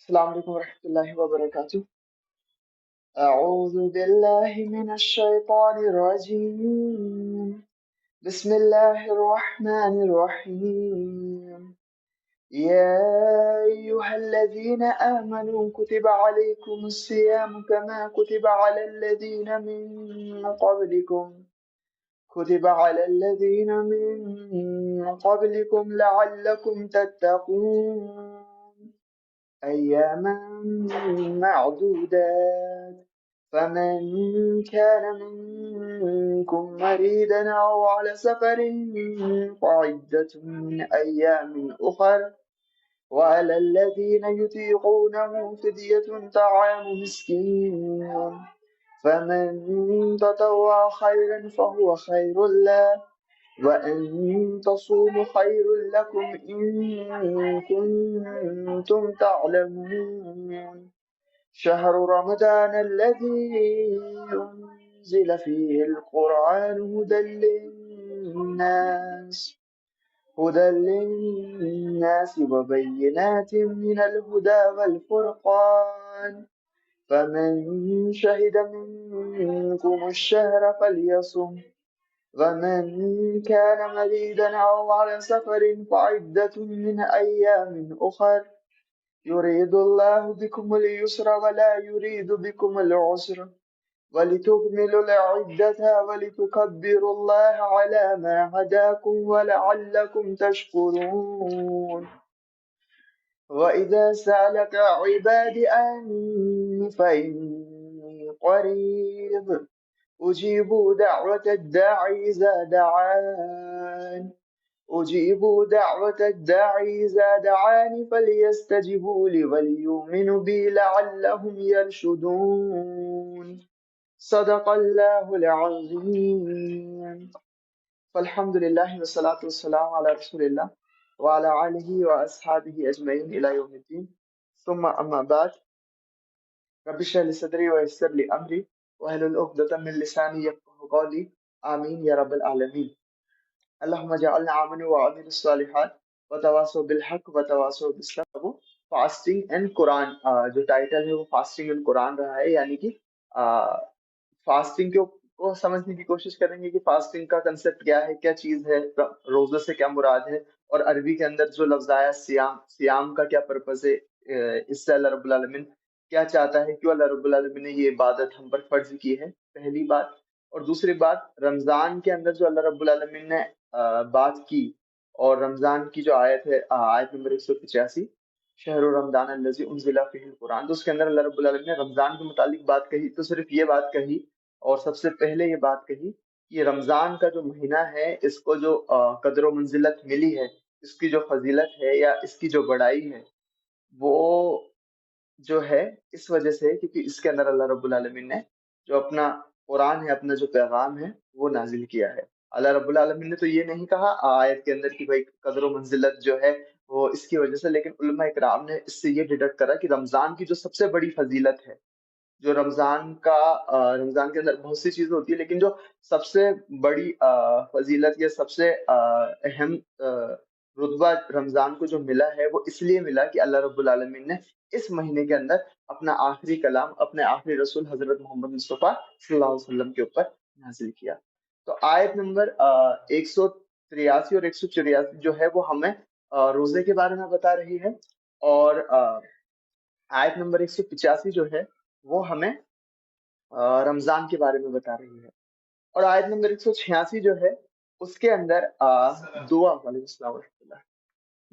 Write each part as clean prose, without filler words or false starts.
السلام علیکم ورحمۃ اللہ وبرکاتہ۔ اعوذ باللہ من الشیطان الرجیم، بسم اللہ الرحمن الرحیم۔ یا ایہا الذین آمنوا کتب علیکم الصیام کما کتب علی الذین من قبلکم لعلکم تتقون أياما معدودات، فمن كان منكم مريضا أو على سفر فعدة من أيام أخر، وعلى الذين يطيقونه فدية طعام مسكين، فمن تطوع خيرا فهو خير له، وأن تصوموا خير لكم إن كنتم تعلمون، شهر رمضان الذي أنزل فيه القرآن هدى للناس وبينات من الهدى والفرقان، فمن شهد منكم الشهر فليصم، ومن كان مريضا أو على سفر فعدة من أيام أخر، يريد الله بكم اليسر ولا يريد بكم العسر، ولتكملوا العدة ولتكبروا الله على ما هداكم ولعلكم تشكرون. وإذا سألك عبادي عني فإني قريب أجيب دعوة الداعي إذا دعان فليستجيبوا لي وليؤمنوا بي لعلهم يرشدون. صدق اللہ العظیم۔ فالحمد للہ والصلاة والسلام علی رسول اللہ وعلی آلہ واصحابہ اجمعین الی یوم الدین، ثم اما بعد، رب اشرح لي صدری ویسر لي امری واحلل عقدۃ من لسانی یفقهوا قولی، آمین یا رب العالمین۔ اللہم اجعلنا آمنوا وعملوا الصالحات وتواصوا بالحق وتواصوا بالصبر۔ فاسٹنگ اینڈ قرآن، جو ٹائٹل ہے وہ فاسٹنگ اینڈ قرآن رہا ہے، یعنی کہ فاسٹنگ کو سمجھنے کی کوشش کریں گے کہ فاسٹنگ کا کنسیپٹ کیا ہے، کیا چیز ہے، روزے سے کیا مراد ہے، اور عربی کے اندر جو لفظ آیا سیام کا کیا پرپز ہے، اس سے اللہ رب العالمین کیا چاہتا ہے، کیوں اللہ رب العالمین نے یہ عبادت ہم پر فرض کی ہے، پہلی بات۔ اور دوسری بات، رمضان کے اندر جو اللہ رب العالمین نے بات کی، اور رمضان کی جو آیت ہے، آیت نمبر 185، شہر رمضان الذی انزل فیہ القرآن، تو اس کے اندر اللہ رب العالمین نے رمضان کے متعلق بات کہی، تو صرف یہ بات کہی، اور سب سے پہلے یہ بات کہی کہ رمضان کا جو مہینہ ہے، اس کو جو قدر و منزلت ملی ہے، اس کی جو فضیلت ہے یا اس کی جو بڑائی ہے، وہ جو ہے اس وجہ سے کیونکہ اس کے اندر اللہ رب العالمین نے جو اپنا قرآن ہے، اپنا جو پیغام ہے وہ نازل کیا ہے۔ اللہ رب العالمین نے تو یہ نہیں کہا آیت کے اندر کہ بھائی قدر و منزلت جو ہے وہ اس کی وجہ سے، لیکن علماء اکرام نے اس سے یہ ڈیڈکٹ کرا کہ رمضان کی جو سب سے بڑی فضیلت ہے، جو رمضان کے اندر بہت سی چیزیں ہوتی ہے، لیکن جو سب سے بڑی فضیلت یا سب سے اہم رتبہ رمضان کو جو ملا ہے، وہ اس لیے ملا کہ اللہ رب العالمین نے اس مہینے کے اندر اپنا آخری کلام اپنے آخری رسول حضرت محمد مصطفیٰ صلی اللہ علیہ وسلم کے اوپر نازل کیا۔ تو آیت نمبر 183 اور 184 جو ہے وہ ہمیں روزے کے بارے میں بتا رہی ہے، اور آیت نمبر 185 جو ہے وہ ہمیں رمضان کے بارے میں بتا رہی ہے، اور آیت نمبر 186 جو ہے اس کے اندر دعا، وعلیکم السلام ورحمۃ اللہ،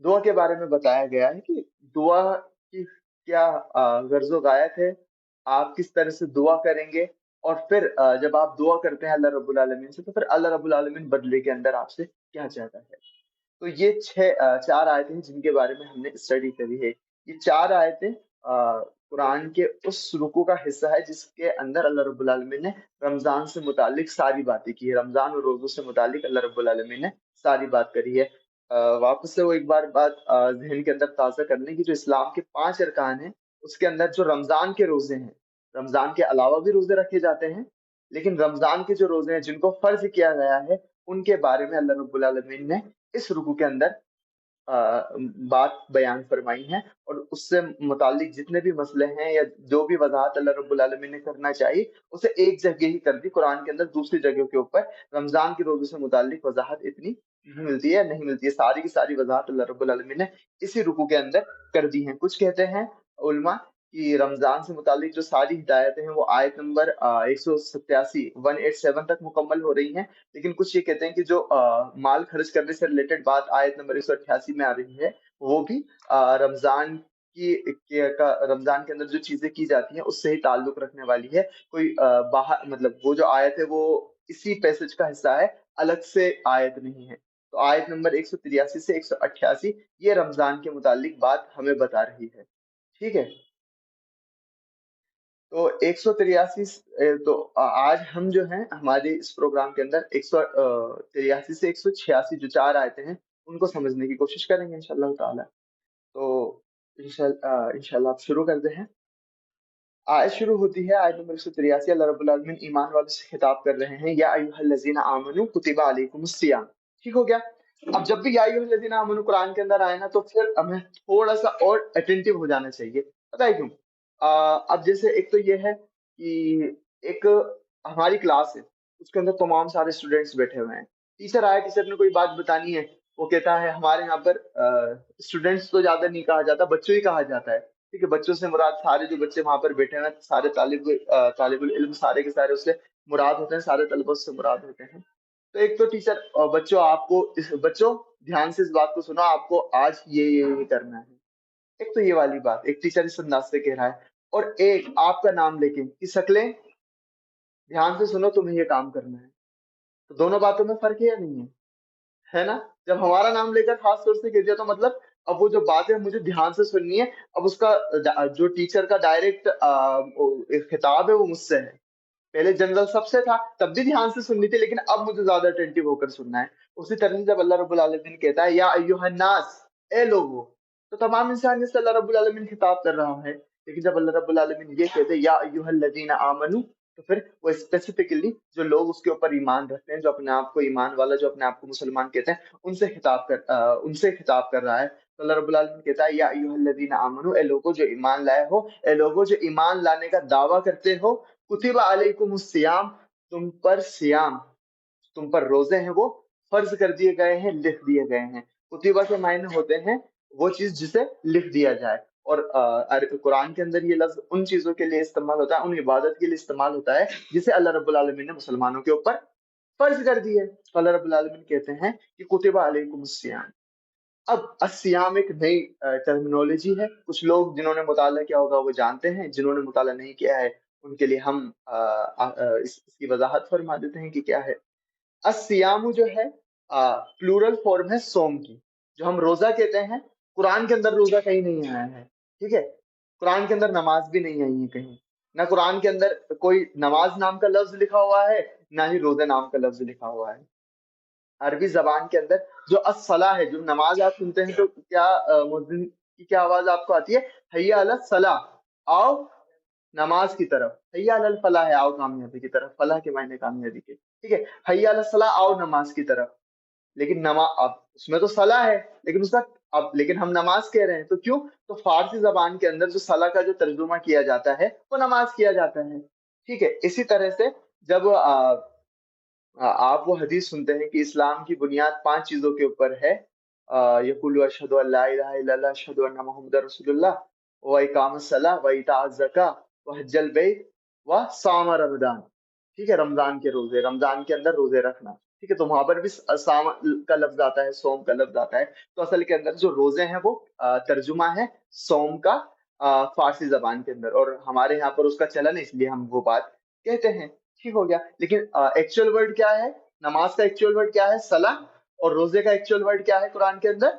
دعا کے بارے میں بتایا گیا ہے کہ دعا کی کیا غرض و غایت ہے، آپ کس طرح سے دعا کریں گے، اور پھر جب آپ دعا کرتے ہیں اللہ رب العالمین سے، تو پھر اللہ رب العالمین بدلے کے اندر آپ سے کیا چاہتا ہے۔ تو یہ چار آیتیں ہیں جن کے بارے میں ہم نے اسٹڈی کری ہے۔ یہ چار آیتیں قرآن کے اس رکوع کا حصہ ہے جس کے اندر اللہ رب العالمین نے رمضان سے متعلق ساری باتیں کی ہے، رمضان اور روزوں سے متعلق اللہ رب العالمین نے ساری بات کری ہے۔ واپس سے وہ ایک بار بات ذہن کے اندر تازہ کرنے کی، جو اسلام کے 5 ارکان ہیں، اس کے اندر جو رمضان کے روزے ہیں، رمضان کے علاوہ بھی روزے رکھے جاتے ہیں، لیکن رمضان کے جو روزے ہیں جن کو فرض کیا گیا ہے، ان کے بارے میں اللہ رب العالمین نے اس رکوع کے اندر بات بیان فرمائی ہے، اور اس سے متعلق جتنے بھی مسئلے ہیں یا جو بھی وضاحت اللہ رب العالمین نے کرنا چاہیے اسے ایک جگہ ہی کر دی قرآن کے اندر، دوسری جگہوں کے اوپر رمضان کے روزے سے متعلق وضاحت اتنی نہیں ملتی ہے، نہیں ملتی ہے، ساری کی ساری وضاحت اللہ رب العالمین نے اسی رکوع کے اندر کر دی ہیں۔ کچھ کہتے ہیں علماء کہ رمضان سے متعلق جو ساری ہدایتیں ہیں وہ آیت نمبر 187 187 تک مکمل ہو رہی ہیں، لیکن کچھ یہ کہتے ہیں کہ جو مال خرچ کرنے سے ریلیٹڈ بات آیت نمبر 188 میں آ رہی ہے وہ بھی رمضان رمضان کے اندر جو چیزیں کی جاتی ہیں اس سے ہی تعلق رکھنے والی ہے، کوئی باہر مطلب وہ جو آیت ہے وہ اسی پیسج کا حصہ ہے، الگ سے آیت نہیں ہے۔ تو آیت نمبر 183 سے 188 یہ رمضان کے متعلق بات ہمیں بتا رہی ہے، ٹھیک ہے۔ تو 183 تو آج ہم جو ہیں ہمارے اس پروگرام کے اندر 183 سے 186 جو 4 آیتیں ہیں ان کو سمجھنے کی کوشش کریں گے انشاءاللہ تعالی۔ تو انشاءاللہ آپ شروع کرتے ہیں۔ آیت شروع ہوتی ہے آیت نمبر 183، اللہ رب العالمین ایمان والوں سے خطاب کر رہے ہیں، یا ایھا الذین آمنوا کتب علیکم الصیام، ٹھیک ہو گیا۔ اب جب بھی یا ایھا الذین آمنوا قرآن کے اندر آئے نا تو پھر ہمیں تھوڑا سا اور اٹینٹو ہو جانا چاہیے، پتہ ہے کیوں؟ اب جیسے ایک تو یہ ہے کہ ایک ہماری کلاس ہے، اس کے اندر تمام سارے اسٹوڈینٹس بیٹھے ہوئے ہیں، ٹیچر آیا، ٹیچر نے کوئی بات بتانی ہے، وہ کہتا ہے ہمارے یہاں پر اسٹوڈینٹس تو زیادہ نہیں کہا جاتا، بچوں ہی کہا جاتا ہے، ٹھیک ہے۔ بچوں سے مراد سارے جو بچے وہاں پر بیٹھے ہیں سارے طالب العلم سارے کے سارے اس سے مراد ہوتے ہیں، سارے طلبہ اس سے مراد ہوتے ہیں۔ تو ایک تو ٹیچر بچوں آپ کو بچوں دھیان سے اس بات کو سنو، آپ کو آج یہ کرنا ہے، ایک تو یہ والی بات ایک ٹیچر اس انداز سے کہہ رہا ہے، اور ایک آپ کا نام لے کے کہ شکلیں دھیان سے سنو تمہیں یہ کام کرنا ہے، تو دونوں باتوں میں فرق ہے یا نہیں ہے نا؟ جب ہمارا نام لے کر خاص طور سے کہہ دیا تو مطلب اب وہ جو بات ہے مجھے دھیان سے سننی ہے، اب اس کا جو ٹیچر کا ڈائریکٹ خطاب ہے وہ مجھ سے ہے، پہلے جنرل سب سے تھا تب بھی دھیان سے سننی تھی لیکن اب مجھے زیادہ اٹینٹو ہو کر سننا ہے۔ اسی طرح سے جب اللہ رب العالمین کہتا ہے یا ایھا الناس، اے لوگو، تو تمام انسانیت سے اللہ رب العالمین خطاب کر رہا ہے، لیکن جب اللہ رب العالمین یہ کہتے ہیں یا ایھا الذین آمنو تو پھر وہ اسپیسیفکلی جو لوگ اس کے اوپر ایمان رکھتے ہیں، جو اپنے آپ کو ایمان والا، جو اپنے آپ کو مسلمان کہتے ہیں، ان سے خطاب کر رہا ہے۔ تو اللہ رب العالمین کہتا ہے یا ایھا الذین آمنو، اے لوگو جو ایمان لائے ہو، اے لوگو جو ایمان لانے کا دعویٰ کرتے ہو، کتب علیکم الصیام، تم پر سیام، تم پر روزے ہیں وہ فرض کر دیے گئے ہیں، لکھ دیے گئے ہیں۔ کتبہ کے معنی ہوتے ہیں وہ چیز جسے لکھ دیا جائے، اور قرآن کے اندر یہ لفظ ان چیزوں کے لیے استعمال ہوتا ہے، ان عبادت کے لیے استعمال ہوتا ہے جسے اللہ رب العالمین نے مسلمانوں کے اوپر فرض کر دی ہے۔ تو اللہ رب العالمین کہتے ہیں کہ کتب علیکم الصیام۔ اب الصیام ایک نئی ٹرمینالوجی ہے، کچھ لوگ جنہوں نے مطالعہ کیا ہوگا وہ جانتے ہیں، جنہوں نے مطالعہ نہیں کیا ہے ان کے لیے ہم اس کی وضاحت فرما دیتے ہیں کہ کیا ہے۔ الصیام جو ہے پلورل فارم ہے صوم کی، جو ہم روزہ کہتے ہیں، قرآن کے اندر روزہ کہیں نہیں آیا ہے، ٹھیک ہے۔ قرآن کے اندر نماز بھی نہیں آئی ہے کہیں، نہ قرآن کے اندر کوئی نماز نام کا لفظ لکھا ہوا ہے، نہ ہی روزے نام کا لفظ لکھا ہوا ہے۔ عربی زبان کے اندر جو الصلاح ہے، جو نماز آپ سنتے ہیں تو کیا مؤذن کی کیا آواز آپ کو آتی ہے؟ حی علی الصلاح، آؤ نماز کی طرف، حی علی الفلاح ہے، آؤ کامیابی کی طرف، فلاح کے معنی کامیابی کے، ٹھیک ہے۔ حی علی الصلاح، آؤ نماز کی طرف، لیکن نماز اب اس میں تو صلاح ہے لیکن اس کا اب لیکن ہم نماز کہہ رہے ہیں، تو کیوں؟ تو فارسی زبان کے اندر جو صلاح کا جو ترجمہ کیا جاتا ہے وہ نماز کیا جاتا ہے، ٹھیک ہے۔ اسی طرح سے جب آپ وہ حدیث سنتے ہیں کہ اسلام کی بنیاد 5 چیزوں کے اوپر ہے، یقول اشہد ان لا الہ الا اللہ اشہد ان محمد رسول اللہ و اقام الصلاۃ و ایتاء الزکاۃ و حج البیت و صوم رمضان، ٹھیک ہے۔ رمضان کے روزے، رمضان کے اندر روزے رکھنا، ٹھیک ہے۔ تو وہاں پر بھی صام کا لفظ آتا ہے، صوم کا لفظ آتا ہے، تو اصل کے اندر جو روزے ہیں وہ ترجمہ ہے صوم کا فارسی زبان کے اندر، اور ہمارے یہاں پر اس کا چلن ہے اس لیے ہم وہ بات کہتے ہیں، ٹھیک ہو گیا۔ لیکن ایکچوئل ورڈ کیا ہے؟ نماز کا ایکچوئل ورڈ کیا ہے؟ صلاح، اور روزے کا ایکچوئل ورڈ کیا ہے قرآن کے اندر؟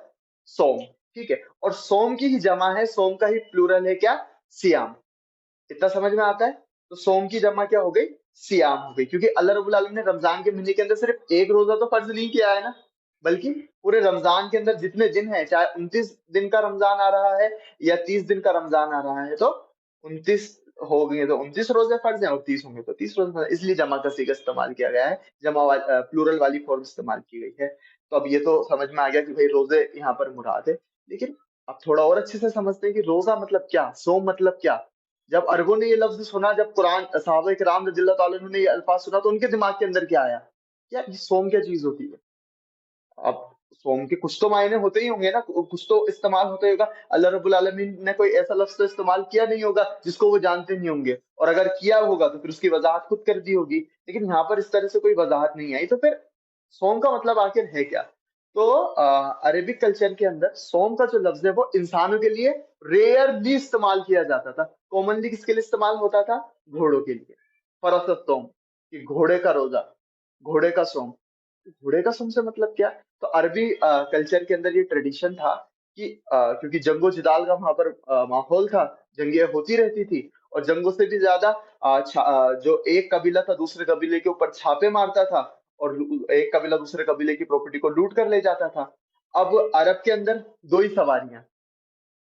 صوم، ٹھیک ہے۔ اور صوم کی ہی جمع ہے، صوم کا ہی پلورل ہے کیا؟ سیام۔ اتنا سمجھ میں آتا ہے؟ تو صوم کی جمع کیا ہو گئی؟ سیام ہو گئی، کیونکہ اللہ رب العالمین نے رمضان کے مہینے کے اندر صرف ایک روزہ تو فرض نہیں کیا ہے نا، بلکہ پورے رمضان کے اندر جتنے دن ہیں، چاہے 29 دن کا رمضان آ رہا ہے یا 30 دن کا رمضان آ رہا ہے، تو 29 ہو گئے تو 29 روزے فرض ہیں، اور 30 ہوں گے تو 30 روزے فرض ہیں، اس لیے جمع کا صیغہ استعمال کیا گیا ہے، جمع پلورل والی فارم استعمال کی گئی ہے۔ تو اب یہ تو سمجھ میں آ گیا کہ بھائی روزے یہاں پر مراد ہے، لیکن اب تھوڑا اور اچھے سے سمجھتے ہیں کہ روزہ مطلب کیا، صوم مطلب کیا۔ جب عربوں نے یہ لفظ سنا، جب قرآن صحابہ کرام رضی اللہ تعالیٰ عنہ نے یہ الفاظ سنا، تو ان کے دماغ کے اندر کیا آیا؟ یار یہ صوم کیا چیز ہوتی ہے؟ اب سوم کے کچھ تو معنی ہوتے ہی ہوں گے نا، کچھ تو استعمال ہوتا ہی ہوگا۔ اللہ رب العالمین نے کوئی ایسا لفظ تو استعمال کیا نہیں ہوگا جس کو وہ جانتے نہیں ہوں گے، اور اگر کیا ہوگا تو پھر اس کی وضاحت خود کر دی ہوگی، لیکن یہاں پر اس طرح سے کوئی وضاحت نہیں آئی۔ تو پھر سوم کا مطلب آخر ہے کیا؟ تو عربک کلچر کے اندر سوم کا جو لفظ ہے وہ انسانوں کے لیے ریئرلی استعمال کیا جاتا تھا۔ کامنلی کس کے لیے استعمال ہوتا تھا؟ گھوڑوں کے لیے۔ فرست سوم، کہ گھوڑے کا روزہ، گھوڑے کا سوم۔ گھوڑے کا سوم سے مطلب کیا؟ تو عربی کلچر کے اندر یہ ٹریڈیشن تھا کہ کیونکہ جنگ و جدال کا وہاں پر ماحول تھا، جنگیں ہوتی رہتی تھی، اور جنگوں سے بھی زیادہ جو ایک قبیلہ تھا دوسرے قبیلے کے اوپر چھاپے مارتا تھا، اور ایک قبیلہ دوسرے قبیلے کی پراپرٹی کو لوٹ کر لے جاتا تھا۔ اب عرب کے اندر دو ہی سواریاں،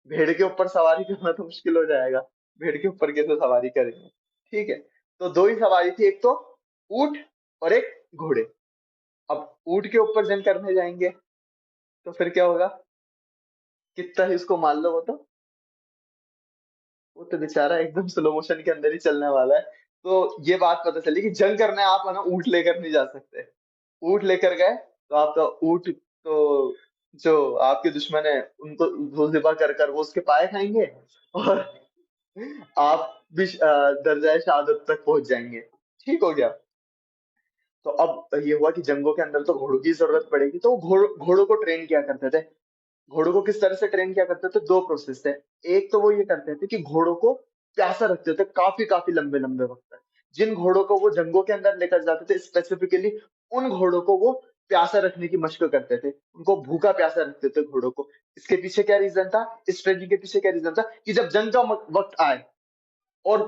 بھیڑ کے اوپر سواری کرنا تو مشکل ہو جائے گا، بھیڑ کے اوپر کیسے سواری کریں گے؟ ٹھیک ہے، تو دو ہی سواری تھی، ایک تو اونٹ اور ایک گھوڑے۔ اب اونٹ کے اوپر جنگ کرنے جائیں گے تو پھر کیا ہوگا؟ کتنا ہی اس کو مان لو، وہ تو بےچارا ایک دم سلو موشن کے اندر ہی چلنے والا ہے۔ تو یہ بات پتہ چلی کہ جنگ کرنے آپ ہے نا اونٹ لے کر نہیں جا سکتے۔ اونٹ لے کر گئے تو آپ کا اونٹ تو جو آپ کے دشمن ہے ان کو وہ ذبح کر کر وہ اس کے پائے کھائیں گے، اور آپ بھی درجۂ شہادت تک پہنچ جائیں گے۔ ٹھیک ہو گیا؟ تو اب یہ ہوا کہ جنگوں کے اندر تو گھوڑوں کی ضرورت پڑے گی، تو وہ گھوڑوں کو ٹرین کیا کرتے تھے۔ گھوڑوں کو کس طرح سے ٹرین کیا کرتے تھے؟ دو پروسیس تھے۔ ایک تو وہ یہ کرتے تھے کہ گھوڑوں کو پیاسا رکھتے تھے کافی کافی لمبے لمبے وقت تک۔ جن گھوڑوں کو وہ جنگوں کے اندر لے کر جاتے تھے اسپیسیفکلی ان گھوڑوں کو وہ پیاسا رکھنے کی مشق کرتے تھے، ان کو بھوکا پیاسا رکھتے تھے گھوڑوں کو۔ اس کے پیچھے کیا ریزن تھا؟ اسٹریٹجی کے پیچھے کیا ریزن تھا؟ کہ جب جنگ کا وقت آئے، اور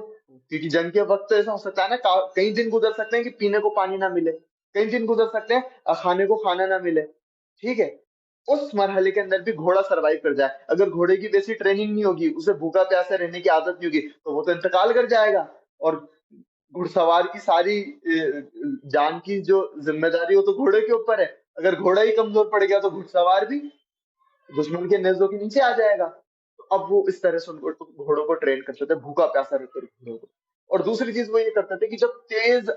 کیونکہ جنگ کے وقت تو ایسا ہو سکتا ہے نا، کئی دن گزر سکتے ہیں کہ پینے کو پانی نہ ملے، کئی دن گزر سکتے ہیں کھانے کو کھانا نہ ملے۔ ٹھیک ہے، اس مرحلے کے اندر بھی گھوڑا سروائیو کر جائے، اگر گھوڑے کی ویسی ٹریننگ نہیں ہوگی، اسے بھوکا پیاسا رہنے کی عادت نہیں ہوگی، تو وہ تو انتقال کر جائے گا، اور گھڑ سوار کی ساری جان کی جو ذمہ داری وہ تو گھوڑے کے اوپر ہے۔ اگر گھوڑا ہی کمزور پڑ گیا تو گھڑ سوار بھی دشمن کے نیزوں کے نیچے آ جائے گا۔ تو اب وہ اس طرح سے ان کو گھوڑوں کو ٹرین کرتے تھے، بھوکا پیاسا رکھتے تھے گھوڑوں کو۔ اور دوسری چیز وہ یہ کرتے تھے کہ جب تیز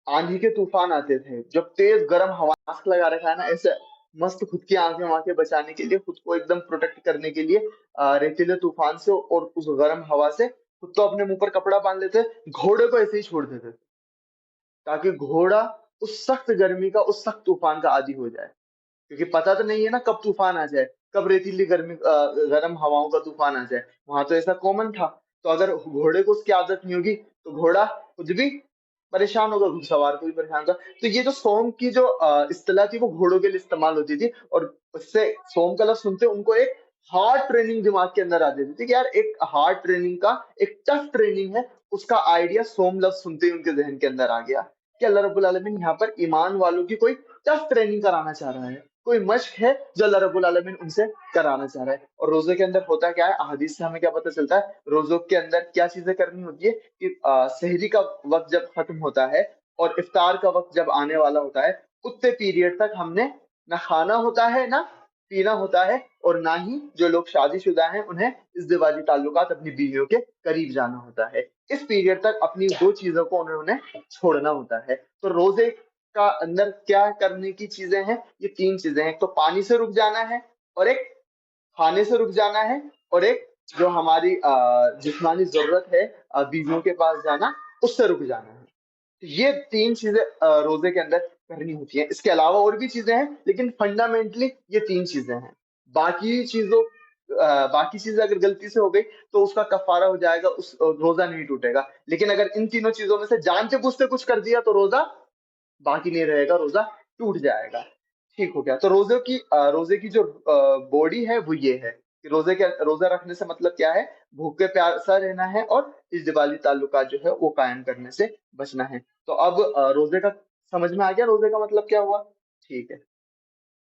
آندھی کے طوفان آتے تھے، جب تیز گرم ہوا، ماسک لگا رکھا ہے نا ایسے مست، خود کی آنکھیں وہاں کے بچانے کے لیے، خود کو ایک دم پروٹیکٹ کرنے کے لیے ریتیلے طوفان سے اور اس گرم ہوا سے، خود تو اپنے منہ پر کپڑا باندھ لیتے، گھوڑے کو ایسے ہی چھوڑ دیتے تھے تاکہ گھوڑا اس سخت گرمی کا، اس سخت طوفان کا عادی ہو جائے، کیونکہ پتہ تو نہیں ہے نا کب طوفان آ جائے، کب ریتیلی گرمی گرم ہواؤں کا طوفان آ جائے۔ وہاں تو ایسا کامن تھا، تو اگر گھوڑے کو اس کی عادت نہیں ہوگی تو گھوڑا خود بھی پریشان ہوگا، گھڑ سوار کو بھی پریشان ہوگا۔ تو یہ جو سوم کی جو اصطلاح تھی وہ گھوڑوں کے لیے استعمال ہوتی تھی، اور اس سے سوم کا لفظ سنتے ان کو ایک ہارڈ ٹریننگ دماغ کے اندر آ جاتی تھی کہ یار ایک ہارڈ ٹریننگ کا، ایک ٹف ٹریننگ ہے، اس کا آئیڈیا سوم لفظ سنتے ہی ان کے ذہن کے اندر آ گیا کہ اللہ رب العالمین یہاں پر ایمان والوں کی کوئی ٹف ٹریننگ کرانا چاہ رہا ہے، کوئی مشق ہے جو اللہ رب العالمین ان سے کرانا چاہ رہا ہے۔ اور روزے کے اندر ہوتا کیا ہے؟ احادیث سے ہمیں کیا پتہ چلتا ہے؟ روزوں کے اندر کیا چیزیں کرنی ہوتی ہے کہ سحری کا وقت جب ختم ہوتا ہے اور افطار کا وقت جب آنے والا ہوتا ہے، اتنے پیریڈ تک ہم نے نہ کھانا ہوتا ہے نہ پینا ہوتا ہے، اور نہ ہی جو لوگ شادی شدہ ہیں انہیں ازدواجی تعلقات اپنی بیویوں کے قریب جانا ہوتا ہے۔ اس پیریڈ تک اپنی دو چیزوں کو انہوں نے چھوڑنا ہوتا ہے۔ تو روزے کا اندر کیا کرنے کی چیزیں ہیں؟ یہ تین چیزیں ہیں، ایک تو پانی سے رک جانا ہے، اور ایک کھانے سے رک جانا ہے، اور ایک جو ہماری جسمانی ضرورت ہے بیویوں کے پاس جانا، اس سے رک جانا ہے۔ یہ تین چیزیں روزے کے اندر کرنی ہوتی ہیں۔ اس کے علاوہ اور بھی چیزیں ہیں، لیکن فنڈامنٹلی یہ تین چیزیں ہیں۔ باقی چیزوں باقی چیزیں اگر غلطی سے ہو گئی تو اس کا کفارہ ہو جائے گا، اس روزہ نہیں ٹوٹے گا، لیکن اگر ان تینوں چیزوں میں سے جانتے بوجھتے کچھ کر دیا تو روزہ باقی نہیں رہے گا، روزہ ٹوٹ جائے گا۔ ٹھیک ہو گیا؟ تو روزے کی جو باڈی ہے وہ یہ ہے کہ روزہ رکھنے سے مطلب کیا ہے؟ بھوکے پیاسا رہنا ہے، اور ازدواجی تعلقات جو ہے وہ قائم کرنے سے بچنا ہے۔ تو اب روزے کا سمجھ میں آ گیا، روزے کا مطلب کیا ہوا؟ ٹھیک ہے،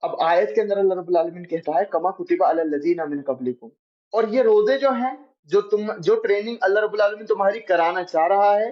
اب آیت کے اندر اللہ رب العالمین کہتا ہے کما کتب علی الذین من قبلکم، اور یہ روزے جو ہیں، جو ٹریننگ اللہ رب العالمین تمہاری کرانا چاہ رہا ہے،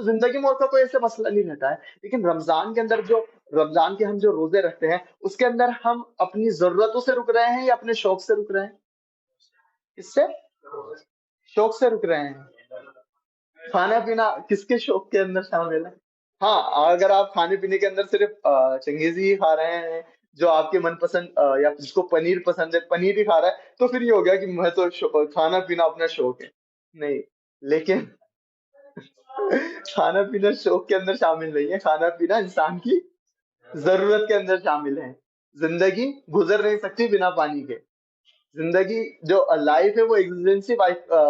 تو زندگی میں اور کا کوئی ایسا مسئلہ نہیں رہتا ہے. لیکن رمضان کے اندر جو رمضان کے ہم جو روزے رکھتے ہیں اس کے اندر ہم اپنی ضرورتوں سے رک رہے ہیں یا اپنے شوق سے رک رہے ہیں؟ اس سے شوق سے رک رہے ہیں. کھانا پینا کس کے شوق کے اندر شامل ہے؟ ہاں، اگر آپ کھانے پینے کے اندر صرف چنگیزی ہی کھا رہے ہیں جو آپ کے من پسند یا جس کو پنیر پسند ہے پنیر ہی کھا رہا ہے تو پھر یہ ہو گیا کہ میں تو کھانا پینا اپنا شوق ہے. نہیں، لیکن کھانا پینا شوق کے اندر شامل نہیں ہے. کھانا پینا انسان کی ضرورت کے اندر شامل ہے. زندگی گزر نہیں سکتی بنا پانی کے. زندگی جو لائف ہے وہ ایگزسٹنسی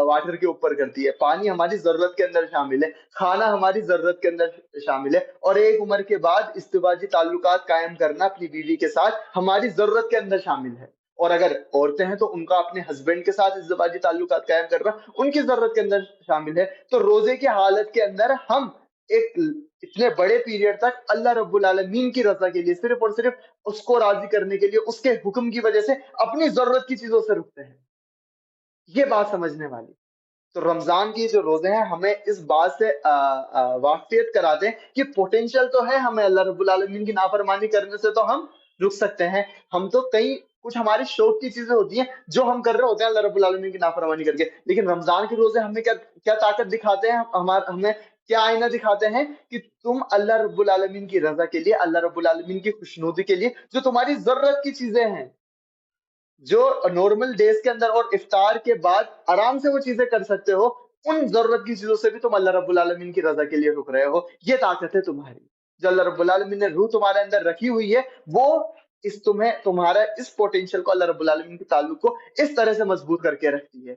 واٹر کے اوپر کرتی ہے. پانی ہماری ضرورت کے اندر شامل ہے. کھانا ہماری ضرورت کے اندر شامل ہے. اور ایک عمر کے بعد ازدواجی تعلقات قائم کرنا اپنی بیوی کے ساتھ ہماری ضرورت کے اندر شامل ہے. اور اگر عورتیں ہیں تو ان کا اپنے ہسبینڈ کے ساتھ ازدواجی تعلقات قائم کرنا ان کی ضرورت کے اندر شامل ہے. تو روزے کی حالت کے اندر ہم ایک اتنے بڑے پیریڈ تک اللہ رب العالمین کی رضا کے لیے صرف اور صرف اس کو راضی کرنے کے لیے اس کے حکم کی وجہ سے اپنی ضرورت کی چیزوں سے رکتے ہیں. یہ بات سمجھنے والی. تو رمضان کی جو روزے ہیں ہمیں اس بات سے واقفیت کراتے ہیں کہ پوٹینشیل تو ہے ہمیں اللہ رب العالمین کی نافرمانی کرنے سے تو ہم رک سکتے ہیں. ہم تو کئی کچھ ہماری شوق کی چیزیں ہوتی ہیں جو ہم کر رہے ہوتے ہیں اللہ رب العالمین کی نافرمانی کر کے. لیکن رمضان کے روزے ہمیں کیا کیا طاقت دکھاتے ہیں، ہمیں کیا آئینہ دکھاتے ہیں کہ تم اللہ رب العالمین کی رضا کے لیے، اللہ رب العالمین کی خوشنودی کے لیے جو تمہاری ضرورت کی چیزیں ہیں، جو نارمل ڈیز کے اندر اور افطار کے بعد آرام سے وہ چیزیں کر سکتے ہو، ان ضرورت کی چیزوں سے بھی تم اللہ رب العالمین کی رضا کے لیے رک رہے ہو. یہ طاقت ہے تمہاری جو اللہ رب العالمین نے روح تمہارے اندر رکھی ہوئی ہے. وہ تمہارا اس پوٹینشیل کو، اللہ رب العالمین کے تعلق کو اس طرح سے مضبوط کر کے رکھتی ہے.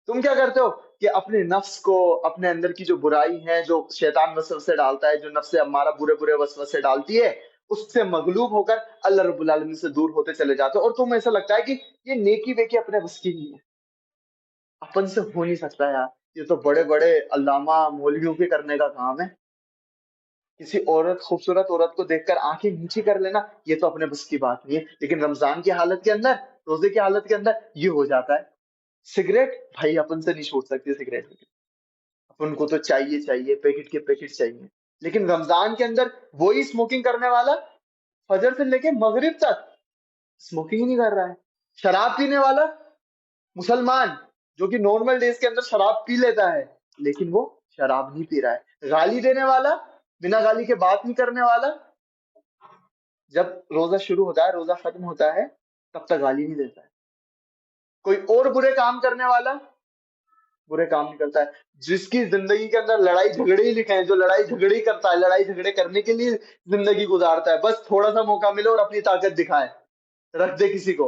تم کیا کرتے ہو کہ اپنے نفس کو، اپنے اندر کی جو برائی ہے، جو شیطان وسوسے ڈالتا ہے، جو نفس ہمارا برے برے وسوسے ڈالتی ہے، اس سے مغلوب ہو کر اللہ رب العالمین سے دور ہوتے چلے جاتے ہو. اور تمہیں ایسا لگتا ہے کہ یہ نیکی ویکی اپنے بس کی نہیں ہے، اپن سے ہو نہیں سکتا یار، یہ تو بڑے بڑے علامہ مولویوں کے کرنے کا کام ہے. کسی خوبصورت عورت کو دیکھ کر آنکھیں نیچی کر لینا، یہ تو اپنے بس کی بات نہیں ہے. لیکن رمضان کی حالت کے اندر، روزے کی حالت کے اندر یہ ہو جاتا ہے. سگریٹ بھائی اپن سے نہیں چھوڑ سکتے سگریٹ، اپن کو تو چاہیے چاہیے، پیکٹ کے پیکٹ چاہیے. لیکن رمضان کے اندر وہی اسموکنگ کرنے والا فجر سے لے کے مغرب تک اسموکنگ ہی نہیں کر رہا ہے. شراب پینے والا مسلمان جو کہ نارمل ڈیز کے اندر شراب پی لیتا ہے لیکن وہ شراب نہیں پی رہا ہے. گالی دینے والا، بنا گالی کے بات نہیں کرنے والا، جب روزہ شروع ہوتا ہے، روزہ ختم ہوتا ہے، تب تک گالی نہیں دیتا ہے. کوئی اور برے کام کرنے والا برے کام نہیں کرتا ہے. جس کی زندگی کے اندر لڑائی جھگڑے ہی لکھے ہیں، جو لڑائی جھگڑے ہی کرتا ہے، لڑائی جھگڑے کرنے کے لیے زندگی گزارتا ہے، بس تھوڑا سا موقع ملے اور اپنی طاقت دکھائے، رکھ دے کسی کو.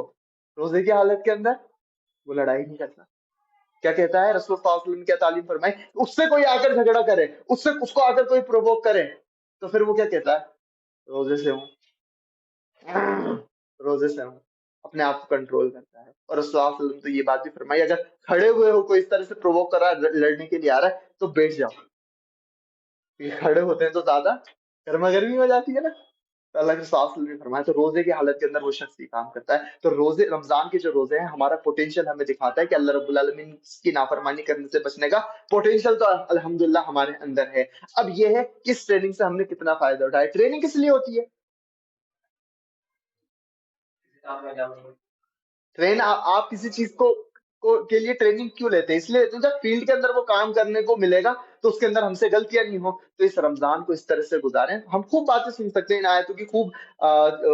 روزے کی حالت کے اندر وہ لڑائی نہیں کرتا. کیا کہتا ہے رسول اللہ صلی اللہ علیہ وسلم، کیا تعلیم فرمائی؟ اس سے کوئی آ کر جھگڑا کرے، اس کو آ کر کوئی پرووک کرے تو پھر وہ کیا کہتا ہے؟ روزے سے ہوں، روزے سے ہوں. اپنے آپ کو کنٹرول کرتا ہے. اور رسول اللہ صلی اللہ علیہ وسلم تو یہ بات بھی فرمائی، اگر کھڑے ہوئے ہو کوئی اس طرح سے پرووک کر رہا ہے، لڑنے کے لیے آ رہا ہے، تو بیٹھ جاؤ. یہ کھڑے ہوتے ہیں تو زیادہ گرما گرمی ہو جاتی ہے نا. تو اللہ کے صاف نے فرمایا تو روزے کی حالت کے اندر وہ شخص یہ کام کرتا ہے. تو روزے، رمضان کے جو روزے ہیں، ہمارا پوٹینشیل ہمیں دکھاتا ہے کہ اللہ رب العالمین کی نافرمانی کرنے سے بچنے کا پوٹینشیل تو الحمدللہ ہمارے اندر ہے. اب یہ ہے کس ٹریننگ سے ہم نے کتنا فائدہ اٹھایا. ٹریننگ کس لیے ہوتی ہے؟ آپ کسی چیز کو کے لیے ٹریننگ کیوں لیتے ہیں؟ اس لیے لیتے ہیں جب فیلڈ کے اندر وہ کام کرنے کو ملے گا تو اس کے اندر ہم سے غلطیاں نہیں ہو. تو اس رمضان کو اس طرح سے گزاریں. ہم خوب باتیں سن سکتے ہیں، ان آیتوں کی خوب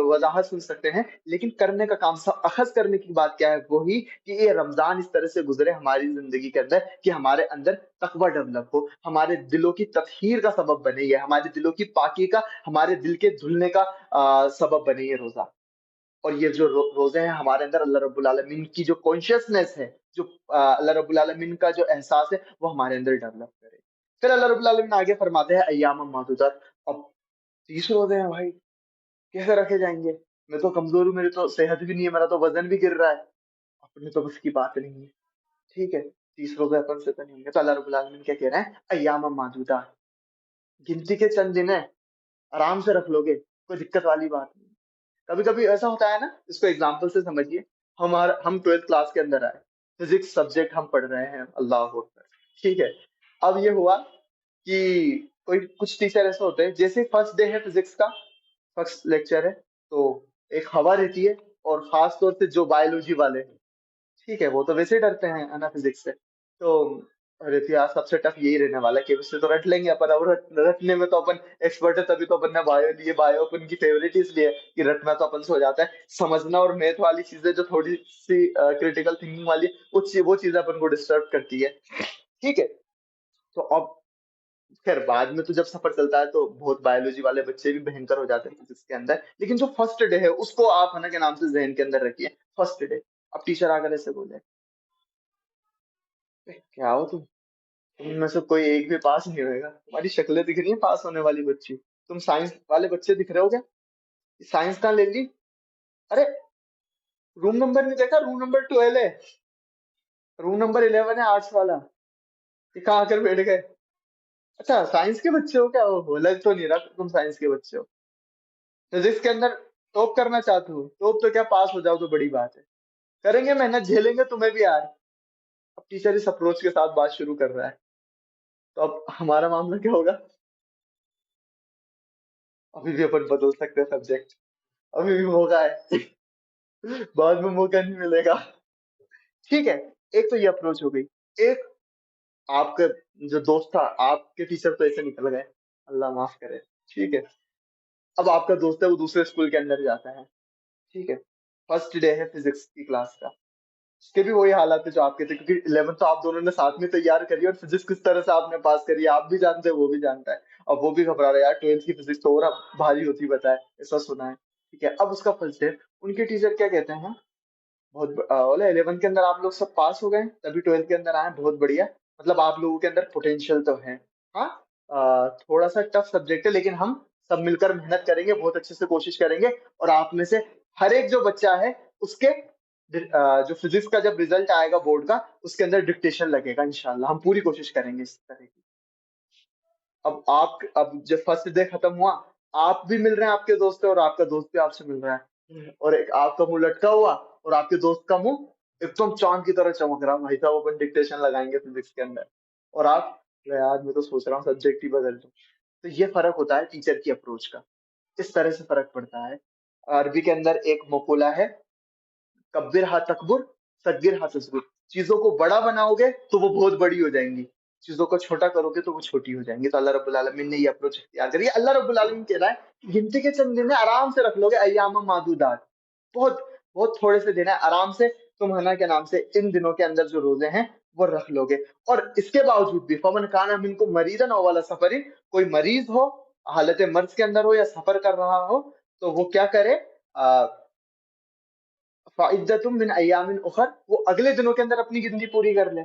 وضاحت سن سکتے ہیں، لیکن کرنے کا کام، اخذ کرنے کی بات کیا ہے؟ وہی کہ یہ رمضان اس طرح سے گزرے ہماری زندگی کے اندر کہ ہمارے اندر تقوی ڈیولپ ہو، ہمارے دلوں کی تطہیر کا سبب بنے. یہ ہمارے دلوں کی پاکی کا، ہمارے دل کے دھلنے کا سبب بنے یہ روزہ. اور یہ جو روزے ہیں ہمارے اندر اللہ رب العالمین کی جو کانشیسنیس ہے، جو اللہ رب العالمین کا جو احساس ہے، وہ ہمارے اندر ڈیولپ کرے. پھر اللہ رب العالمین آگے فرماتے ہیں ایام معدودات. اب 30 روزے ہیں بھائی، کیسے رکھے جائیں گے؟ میں تو کمزور ہوں، میری تو صحت بھی نہیں ہے، میرا تو وزن بھی گر رہا ہے. اپنے تو بس کی بات نہیں ہے. ٹھیک ہے، 30 روزے اپن سے تو نہیں ہوں گے. تو اللہ رب العالمین کیا کہہ رہے ہیں؟ ایام معدودات، گنتی کے چند دن ہیں، آرام سے رکھ لو گے، کوئی دقت والی بات نہیں. کبھی کبھی ایسا ہوتا ہے نا، اس کو اگزامپل سے سمجھیے. ہم 12th کلاس کے اندر آئے، فزکس سبجیکٹ ہم پڑھ رہے ہیں، اللہ اکبر. ٹھیک ہے، اب یہ ہوا کہ کوئی کچھ ٹیچر ایسے ہوتے ہیں، جیسے فرسٹ ڈے ہے فزکس کا، فرسٹ لیکچر ہے، تو ایک ہوا رہتی ہے، اور خاص طور سے جو بایولوجی والے ہیں، ٹھیک ہے، وہ تو ویسے ہی ڈرتے ہیں ہے نا فزکس سے، تو ارے یار سب سے ٹف یہی رہنے والا ہے کہ اس سے تو رٹ لیں گے اپن، اور رٹنے میں تو اپن ایکسپرٹ ہے، تبھی تو اپن نے بایو لیے، بایو اپن کی فیوریٹ اس لیے کہ رٹنا تو اپن سے ہو جاتا ہے، سمجھنا اور میتھ والی چیزیں جو تھوڑی سی کریٹیکل تھنکنگ والی، وہ چیزیں اپن کو ڈسٹرب کرتی ہے، ٹھیک ہے۔ تو اب خیر بعد میں تو جب سفر چلتا ہے تو بہت بایولوجی والے بچے بھی بھینکر ہو جاتے ہیں فزکس کے اندر، لیکن جو فرسٹ ڈے ہے اس کو آپ ہے نا کے نام سے ذہن کے اندر رکھیے، فرسٹ ڈے۔ اب ٹیچر آ کر ایسے بولے، کیا ہو تم میں سے کوئی ایک بھی پاس نہیں ہوئے گا، تمہاری شکلیں دکھ رہی ہیں پاس ہونے والی بچی، تم سائنس والے بچے دکھ رہے ہو کیا؟ سائنس کہاں لے لی؟ ارے روم نمبر نہیں دیکھا، روم نمبر 12 ہے، روم نمبر 11 ہے آرٹس والا، یہ کہاں آ کر بیٹھ گئے؟ اچھا سائنس کے بچے ہو کیا؟ وہ لگ تو نہیں رہا تم سائنس کے بچے ہو، فزکس کے اندر ٹاپ کرنا چاہتے ہو، ٹاپ تو کیا پاس ہو جاؤ تو بڑی بات ہے، کریں گے محنت، جھیلیں گے تمہیں بھی یار۔ اب ٹیچر اس اپروچ کے ساتھ بات شروع کر رہا ہے، تو اب ہمارا معاملہ کیا ہوگا؟ ابھی بھی اپن بدل سکتے ہیں سبجیکٹ، ابھی بھی موقع ہے، بعد میں موقع نہیں ملے گا، ٹھیک ہے۔ ایک تو یہ اپروچ ہو گئی، ایک آپ کا جو دوست تھا، آپ کے ٹیچر تو ایسے نکل گئے، اللہ معاف کرے، ٹھیک ہے۔ اب آپ کا دوست ہے وہ دوسرے اسکول کے اندر جاتا ہے، ٹھیک ہے، فرسٹ ڈے ہے فزکس کی کلاس کا، اس کے بھی وہی حالات ہے جو آپ کے تھے، کیونکہ 11 تو آپ دونوں نے ساتھ میں تیار کری، اور فزکس کس طرح سے آپ نے پاس کری ہے آپ بھی جانتے ہیں وہ بھی جانتا ہے، اب وہ بھی گھبرا رہا ہے، یار 12 کی فزکس تو اور اب بھاری ہوتی بتائے، ایسا سنا ہے، ٹھیک ہے۔ اب اس کا فرسٹ ڈے، ان کے ٹیچر کیا کہتے ہیں، بہت بولے 11 کے اندر آپ لوگ سب پاس ہو گئے تبھی 12 کے اندر آئے، بہت بڑھیا، مطلب آپ لوگوں کے اندر پوٹینشیل تو ہے، ہاں تھوڑا سا ٹف سبجیکٹ ہے لیکن ہم سب مل کر محنت کریں گے، بہت اچھے سے کوشش کریں گے، اور آپ میں سے ہر ایک جو بچہ ہے اس کے جو فزکس کا جب ریزلٹ آئے گا بورڈ کا، اس کے اندر ڈکٹیشن لگے گا انشاءاللہ، ہم پوری کوشش کریں گے اس طرح کی۔ اب جب فرسٹ ڈے ختم ہوا، آپ بھی مل رہے ہیں آپ کے دوست سے، اور آپ کا دوست بھی آپ سے مل رہا ہے، اور ایک آپ کا منہ لٹکا ہوا، اور آپ کے دوست کا منہ ایک دم چاند کی طرح چمک رہا، بھائی صاحب اپن ڈکٹیشن لگائیں گے فزکس کے اندر، اور آپ یار میں تو سوچ رہا ہوں سبجیکٹ ہی بدل دوں۔ تو یہ فرق ہوتا ہے ٹیچر کی اپروچ کا، اس طرح سے فرق پڑتا ہے۔ عربی کے اندر ایک مقولہ ہے، کبر ہا تکبر، صغر ہا تصغر، چیزوں کو بڑا بناؤ گے تو وہ بہت بڑی ہو جائیں گی، چیزوں کو چھوٹا کرو گے تو وہ چھوٹی ہو جائیں گی۔ تو اللہ رب العالمین نے یہ اپروچ اختیار کری ہے۔ اللہ رب العالمین کہہ رہا ہے کہ گنتی کے چند دن ہیں، آرام سے رکھ لو گے، ایام معدودات، بہت بہت تھوڑے سے دن ہیں، آرام سے تم ہنا کے نام سے ان دنوں کے اندر جو روزے ہیں وہ رکھ لو گے۔ اور اس کے باوجود بھی فمن کان منکم مریضا او علی سفر، کوئی مریض ہو، حالت مرض کے اندر ہو یا سفر کر رہا ہو، تو وہ کیا کرے، فعدۃ من ایام اخر، وہ اگلے دنوں کے اندر اپنی گنتی پوری کر لے۔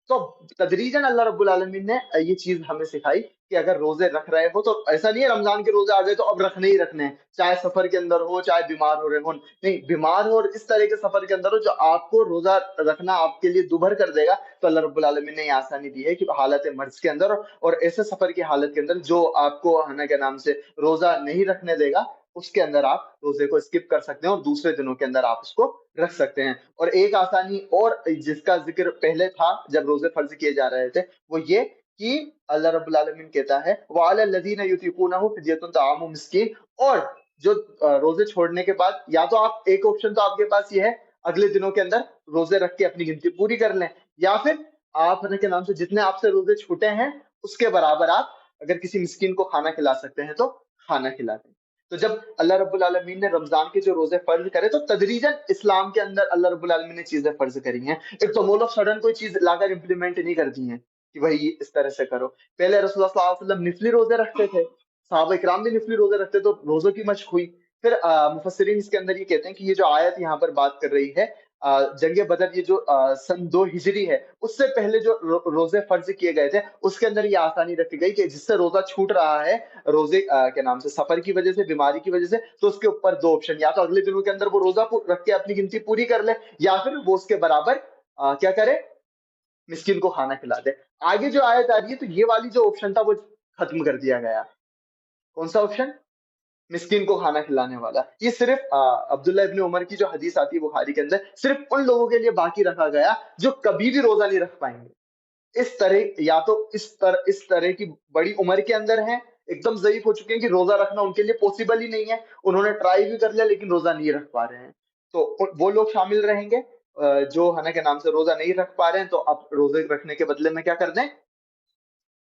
تو تدریجاً اللہ رب العالمین نے یہ چیز ہمیں سکھائی کہ اگر روزے رکھ رہے ہو تو ایسا نہیں ہے رمضان کے روزے آ گئے تو اب رکھنے ہی رکھنے ہیں، چاہے سفر کے اندر ہو چاہے بیمار ہو رہے ہو، نہیں، بیمار ہو اور اس طرح کے سفر کے اندر ہو جو آپ کو روزہ رکھنا آپ کے لیے دوبھر کر دے گا، تو اللہ رب العالمین نے یہ آسانی دی ہے کہ حالت مرض کے اندر اور ایسے سفر کی حالت کے اندر جو آپ کو ہنا کے نام سے روزہ نہیں رکھنے دے گا، اس کے اندر آپ روزے کو اسکپ کر سکتے ہیں اور دوسرے دنوں کے اندر آپ اس کو رکھ سکتے ہیں۔ اور ایک آسانی اور جس کا ذکر پہلے تھا جب روزے فرض کیے جا رہے تھے، وہ یہ کہ اللہ رب العالمین کہتا ہے وَعَلَى الَّذِينَ يُطِيقُونَهُ فِدْيَةٌ طَعَامُ مسکین، اور جو روزے چھوڑنے کے بعد یا تو آپ ایک آپشن تو آپ کے پاس یہ ہے اگلے دنوں کے اندر روزے رکھ کے اپنی گنتی پوری کر لیں، یا پھر آپ کے نام سے جتنے آپ سے روزے چھوٹے ہیں اس کے برابر آپ اگر کسی مسکین کو کھانا کھلا سکتے ہیں تو کھانا کھلا دیں۔ تو جب اللہ رب العالمین نے رمضان کے جو روزے فرض کرے تو تدریجاً اسلام کے اندر اللہ رب العالمین نے چیزیں فرض کری ہیں، ایک تو مول آف سڈن کوئی چیز لا کر امپلیمنٹ نہیں کر دی ہیں کہ بھائی اس طرح سے کرو۔ پہلے رسول اللہ صلی اللہ علیہ وسلم نفلی روزے رکھتے تھے، صحابہ اکرام بھی نفلی روزے رکھتے تو روزوں کی مشق ہوئی۔ پھر مفسرین اس کے اندر یہ کہتے ہیں کہ یہ جو آیت یہاں پر بات کر رہی ہے جنگ بدر، یہ جو سن 2 ہجری ہے، اس سے پہلے جو روزے فرض کیے گئے تھے اس کے اندر یہ آسانی رکھی گئی کہ جس سے روزہ چھوٹ رہا ہے روزے کے نام سے، سفر کی وجہ سے، بیماری کی وجہ سے، تو اس کے اوپر 2 آپشن، یا تو اگلے دنوں کے اندر وہ روزہ رکھ کے اپنی گنتی پوری کر لے، یا پھر وہ اس کے برابر کیا کرے، مسکین کو کھانا کھلا دے۔ آگے جو آیت آ رہی ہے تو یہ والی جو آپشن تھا وہ ختم کر دیا گیا۔ کون سا آپشن؟ مسکین کو کھانا کھلانے والا۔ یہ صرف عبداللہ ابن عمر کی جو حدیث آتی ہے بخاری کے اندر، صرف ان لوگوں کے لیے باقی رکھا گیا جو کبھی بھی روزہ نہیں رکھ پائیں گے، اس طرح یا تو اس طرح کی بڑی عمر کے اندر ہیں، ایک دم ضعیف ہو چکے ہیں کہ روزہ رکھنا ان کے لیے پاسبل ہی نہیں ہے، انہوں نے ٹرائی بھی کر لیا لیکن روزہ نہیں رکھ پا رہے ہیں، تو وہ لوگ شامل رہیں گے جو ہے نا کے نام سے روزہ نہیں رکھ پا رہے ہیں، تو اب روزے رکھنے کے بدلے میں کیا کر دیں،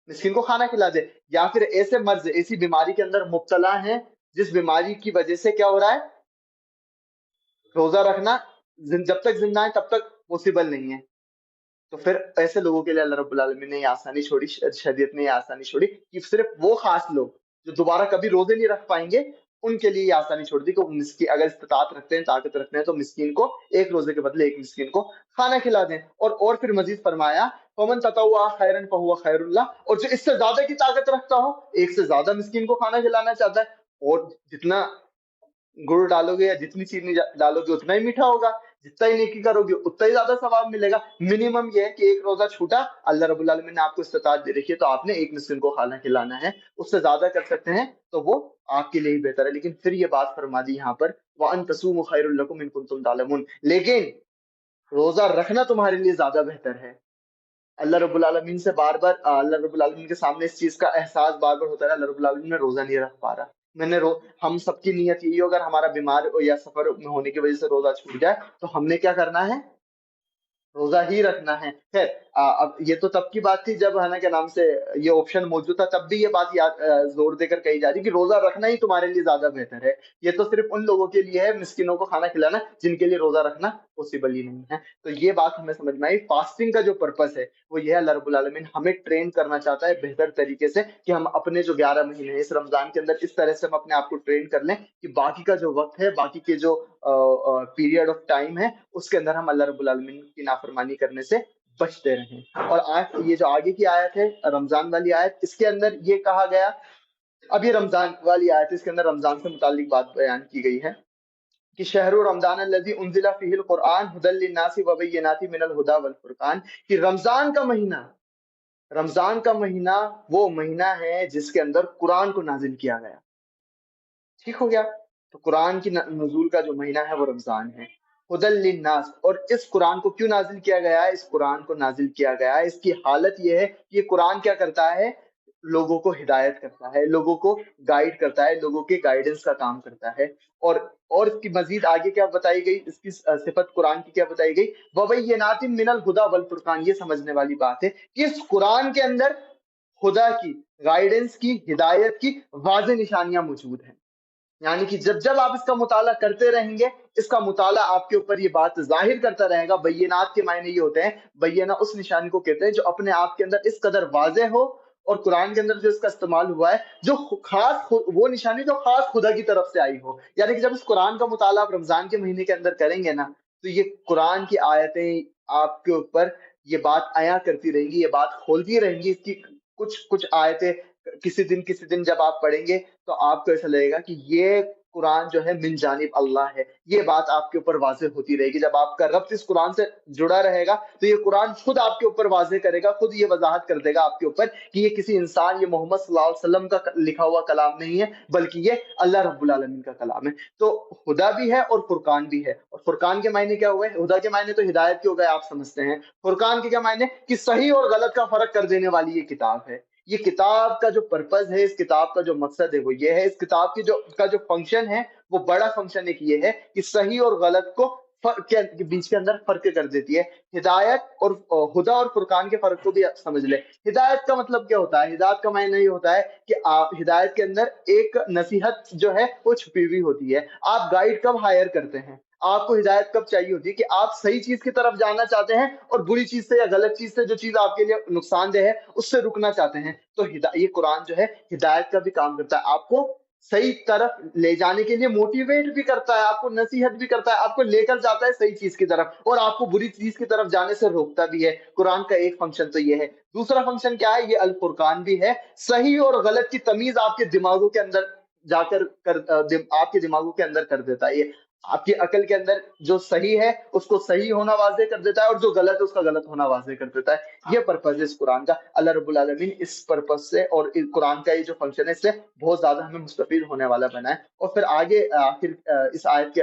مسکین کو کھانا کھلا دیں، یا پھر ایسے مرض ایسی بیماری کے اندر مبتلا ہیں جس بیماری کی وجہ سے کیا ہو رہا ہے، روزہ رکھنا جب تک زندہ ہے تب تک پاسبل نہیں ہے، تو پھر ایسے لوگوں کے لیے اللہ رب العالمین نے یہ آسانی چھوڑی، شریعت نے یہ آسانی چھوڑی کہ صرف وہ خاص لوگ جو دوبارہ کبھی روزے نہیں رکھ پائیں گے ان کے لیے یہ آسانی چھوڑ دی کہ وہ مسکین اگر استطاعت رکھتے ہیں، طاقت رکھتے ہیں، تو مسکین کو ایک روزے کے بدلے ایک مسکین کو کھانا کھلا دیں، اور پھر مزید فرمایا فمن تطوع خیرا فهو خیر اللہ، اور جو اس سے زیادہ کی طاقت رکھتا ہو، ایک سے زیادہ مسکین کو کھانا کھلانا چاہتا ہے، اور جتنا گڑ ڈالو گے یا جتنی چینی ڈالو گے اتنا ہی میٹھا ہوگا، جتنا ہی نیکی کرو گے اتنا ہی زیادہ ثواب ملے گا، منیمم یہ ہے کہ ایک روزہ چھوٹا، اللہ رب العالمین نے آپ کو استطاعت دے رکھی ہے تو آپ نے ایک مسکین کو کھانا کھلانا ہے، اس سے زیادہ کر سکتے ہیں تو وہ آپ کے لیے ہی بہتر ہے، لیکن پھر یہ بات فرما دی یہاں پر وَأَن تَصُومُوا خَيْرٌ لَكُمْ إِن كُنتُمْ تَعْلَمُونَ، لیکن روزہ رکھنا تمہارے لیے زیادہ بہتر ہے۔ اللہ رب العالمین سے بار بار اللہ رب العالمین کے سامنے اس چیز کا احساس بار بار ہوتا ہے، اللہ رب العالمین میں روزہ نہیں رکھ پا رہا، ہم سب کی نیت یہی ہو اگر ہمارا بیمار یا سفر میں ہونے کی وجہ سے روزہ چھوٹ جائے تو ہم نے کیا کرنا ہے، روزہ ہی رکھنا ہے۔ خیر اب یہ تو تب کی بات تھی جب ہے نا کے نام سے یہ آپشن موجود تھا، تب بھی یہ بات زور دے کر کہی جا رہی کہ روزہ رکھنا ہی تمہارے لیے زیادہ بہتر ہے، یہ تو صرف ان لوگوں کے لیے ہے مسکینوں کو کھانا کھلانا جن کے لیے روزہ رکھنا پاسبل ہی نہیں ہے۔ تو یہ بات ہمیں سمجھ میں آئی، فاسٹنگ کا جو پرپس ہے وہ یہ ہے، اللہ رب العالمین ہمیں ٹرین کرنا چاہتا ہے بہتر طریقے سے کہ ہم اپنے جو 11 مہینے ہیں اس رمضان کے اندر اس طرح سے ہم اپنے آپ کو ٹرین کر لیں کہ باقی کا جو وقت ہے، باقی کے جو پیریڈ آف ٹائم ہے اس کے اندر ہم اللہ رب العالمین کی نافرمانی کرنے سے بچتے رہیں۔ اور یہ جو آگے کی آیت ہے رمضان والی آیت، اس کے اندر یہ کہا گیا، اب یہ رمضان والی آیت اس کے اندر رمضان سے متعلق بات بیان کی گئی ہے کہ شہر رمضان الذی انزل فیہ القرآن ھدی للناس وبینات من الہدی والفرقان، کہ رمضان کا مہینہ وہ مہینہ ہے جس کے اندر قرآن کو نازل کیا گیا، ٹھیک ہو گیا، تو قرآن کی نزول کا جو مہینہ ہے وہ رمضان ہے، ھدی للناس، اور اس قرآن کو کیوں نازل کیا گیا ہے، اس قرآن کو نازل کیا گیا ہے، اس کی حالت یہ ہے کہ یہ قرآن کیا کرتا ہے، لوگوں کو ہدایت کرتا ہے، لوگوں کو گائیڈ کرتا ہے، لوگوں کے گائیڈنس کا کام کرتا ہے، اور اس کی مزید آگے کیا بتائی گئی، اس کی صفت قرآن کی کیا بتائی گئی، وَبَيِّنَاتٍ مِّنَ الْهُدَى وَالْفُرْقَانِ، یہ سمجھنے والی بات ہے کہ اس قرآن کے اندر خدا کی گائیڈنس کی، ہدایت کی واضح نشانیاں موجود ہیں، یعنی کہ جب جب آپ اس کا مطالعہ کرتے رہیں گے، اس کا مطالعہ آپ کے اوپر یہ بات ظاہر کرتا رہے گا۔ بینات کے معنی یہ ہوتے ہیں، بینہ اس نشانی کو کہتے ہیں جو اپنے آپ کے اندر اس قدر واضح ہو، اور قرآن کے اندر جو اس کا استعمال ہوا ہے جو وہ نشانی جو خاص خدا کی طرف سے آئی ہو، یعنی کہ جب اس قرآن کا مطالعہ آپ رمضان کے مہینے کے اندر کریں گے نا، تو یہ قرآن کی آیتیں آپ کے اوپر یہ بات عیا کرتی رہیں گی، یہ بات کھولتی رہیں گی، اس کی کچھ آیتیں کسی دن جب آپ پڑھیں گے تو آپ کو ایسا لگے گا کہ یہ قرآن جو ہے من جانب اللہ ہے، یہ بات آپ کے اوپر واضح ہوتی رہے گی، جب آپ کا ربط اس قرآن سے جڑا رہے گا تو یہ قرآن خود آپ کے اوپر واضح کرے گا، خود یہ وضاحت کر دے گا آپ کے اوپر کہ یہ کسی انسان، یہ محمد صلی اللہ علیہ وسلم کا لکھا ہوا کلام نہیں ہے بلکہ یہ اللہ رب العالمین کا کلام ہے۔ تو خدا بھی ہے اور فرقان بھی ہے، اور فرقان کے معنی کیا ہوئے، خدا کے معنی تو ہدایت کے ہو گئے، آپ سمجھتے ہیں، فرقان کے کیا معنی کہ صحیح اور غلط کا فرق کر دینے والی یہ کتاب ہے۔ یہ کتاب کا جو پرپز ہے، اس کتاب کا جو مقصد ہے وہ یہ ہے، اس کتاب کی جو فنکشن ہے وہ بڑا فنکشن ایک یہ ہے کہ صحیح اور غلط کو کے بیچ کے اندر فرق کر دیتی ہے، ہدایت اور ہدا اور فرقان کے فرق کو بھی آپ سمجھ لیں۔ ہدایت کا مطلب کیا ہوتا ہے، ہدایت کا معنی یہ ہوتا ہے کہ ہدایت کے اندر ایک نصیحت جو ہے وہ چھپی ہوئی ہوتی ہے، آپ گائیڈ کب ہائر کرتے ہیں، آپ کو ہدایت کب چاہیے ہوتی ہے کہ آپ صحیح چیز کی طرف جانا چاہتے ہیں اور بری چیز سے یا غلط چیز سے، جو چیز آپ کے لیے نقصان دہ ہے اس سے رکنا چاہتے ہیں، تو یہ قرآن جو ہے ہدایت کا بھی کام کرتا ہے، آپ کو صحیح طرف لے جانے کے لیے موٹیویٹ بھی کرتا ہے، آپ کو نصیحت بھی کرتا ہے، آپ کو لے کر جاتا ہے صحیح چیز کی طرف، اور آپ کو بری چیز کی طرف جانے سے روکتا بھی ہے۔ قرآن کا ایک فنکشن تو یہ ہے۔ دوسرا فنکشن کیا ہے، یہ الفرقان بھی ہے، صحیح اور غلط کی تمیز آپ کے دماغوں کے اندر جا آپ کے دماغوں کے اندر کر دیتا ہے، یہ آپ کی عقل کے اندر جو صحیح ہے اس کو صحیح ہونا واضح کر دیتا ہے، اور جو غلط ہے اس کا غلط ہونا واضح کر دیتا ہے۔ یہ پرپز ہے اس قرآن کا۔ اللہ رب العالمین اس پرپز سے اور اس قرآن کا یہ جو فنکشن ہے اس سے بہت زیادہ ہمیں مستفید ہونے والا بنا ہے۔ اور پھر آگے آخر اس آیت کے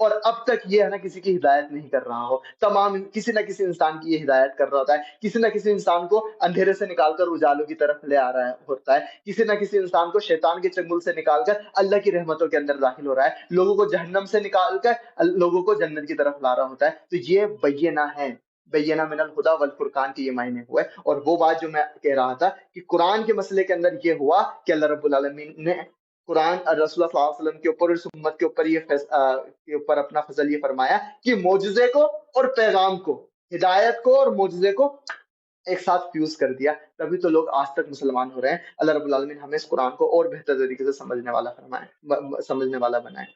اور اب تک یہ ہے نا کسی کی ہدایت نہیں کر رہا ہو، تمام کسی نہ کسی انسان کی یہ ہدایت کر رہا ہوتا ہے، کسی نہ کسی انسان کو اندھیرے سے نکال کر اجالوں کی طرف لے آ رہا ہوتا ہے، کسی نہ کسی انسان کو شیطان کے چنگل سے نکال کر اللہ کی رحمتوں کے اندر داخل ہو رہا ہے، لوگوں کو جہنم سے نکال کر لوگوں کو جنت کی طرف لا رہا ہوتا ہے۔ تو یہ بینہ ہے، بینہ من الہدی والفرقان کے یہ معنی ہوئے۔ اور وہ بات جو میں کہہ رہا تھا کہ قرآن کے مسئلے کے اندر یہ ہوا کہ اللہ رب العالمین نے قرآن رسول اللہ صلی اللہ علیہ وسلم کے اوپر، اس امت کے اوپر کے اوپر اپنا فضل یہ فرمایا کہ معجزے کو اور پیغام کو، ہدایت کو اور معجزے کو ایک ساتھ فیوز کر دیا، تبھی تو لوگ آج تک مسلمان ہو رہے ہیں۔ اللہ رب العالمین ہمیں اس قرآن کو اور بہتر طریقے سے سمجھنے والا فرمائے، سمجھنے والا بنائے۔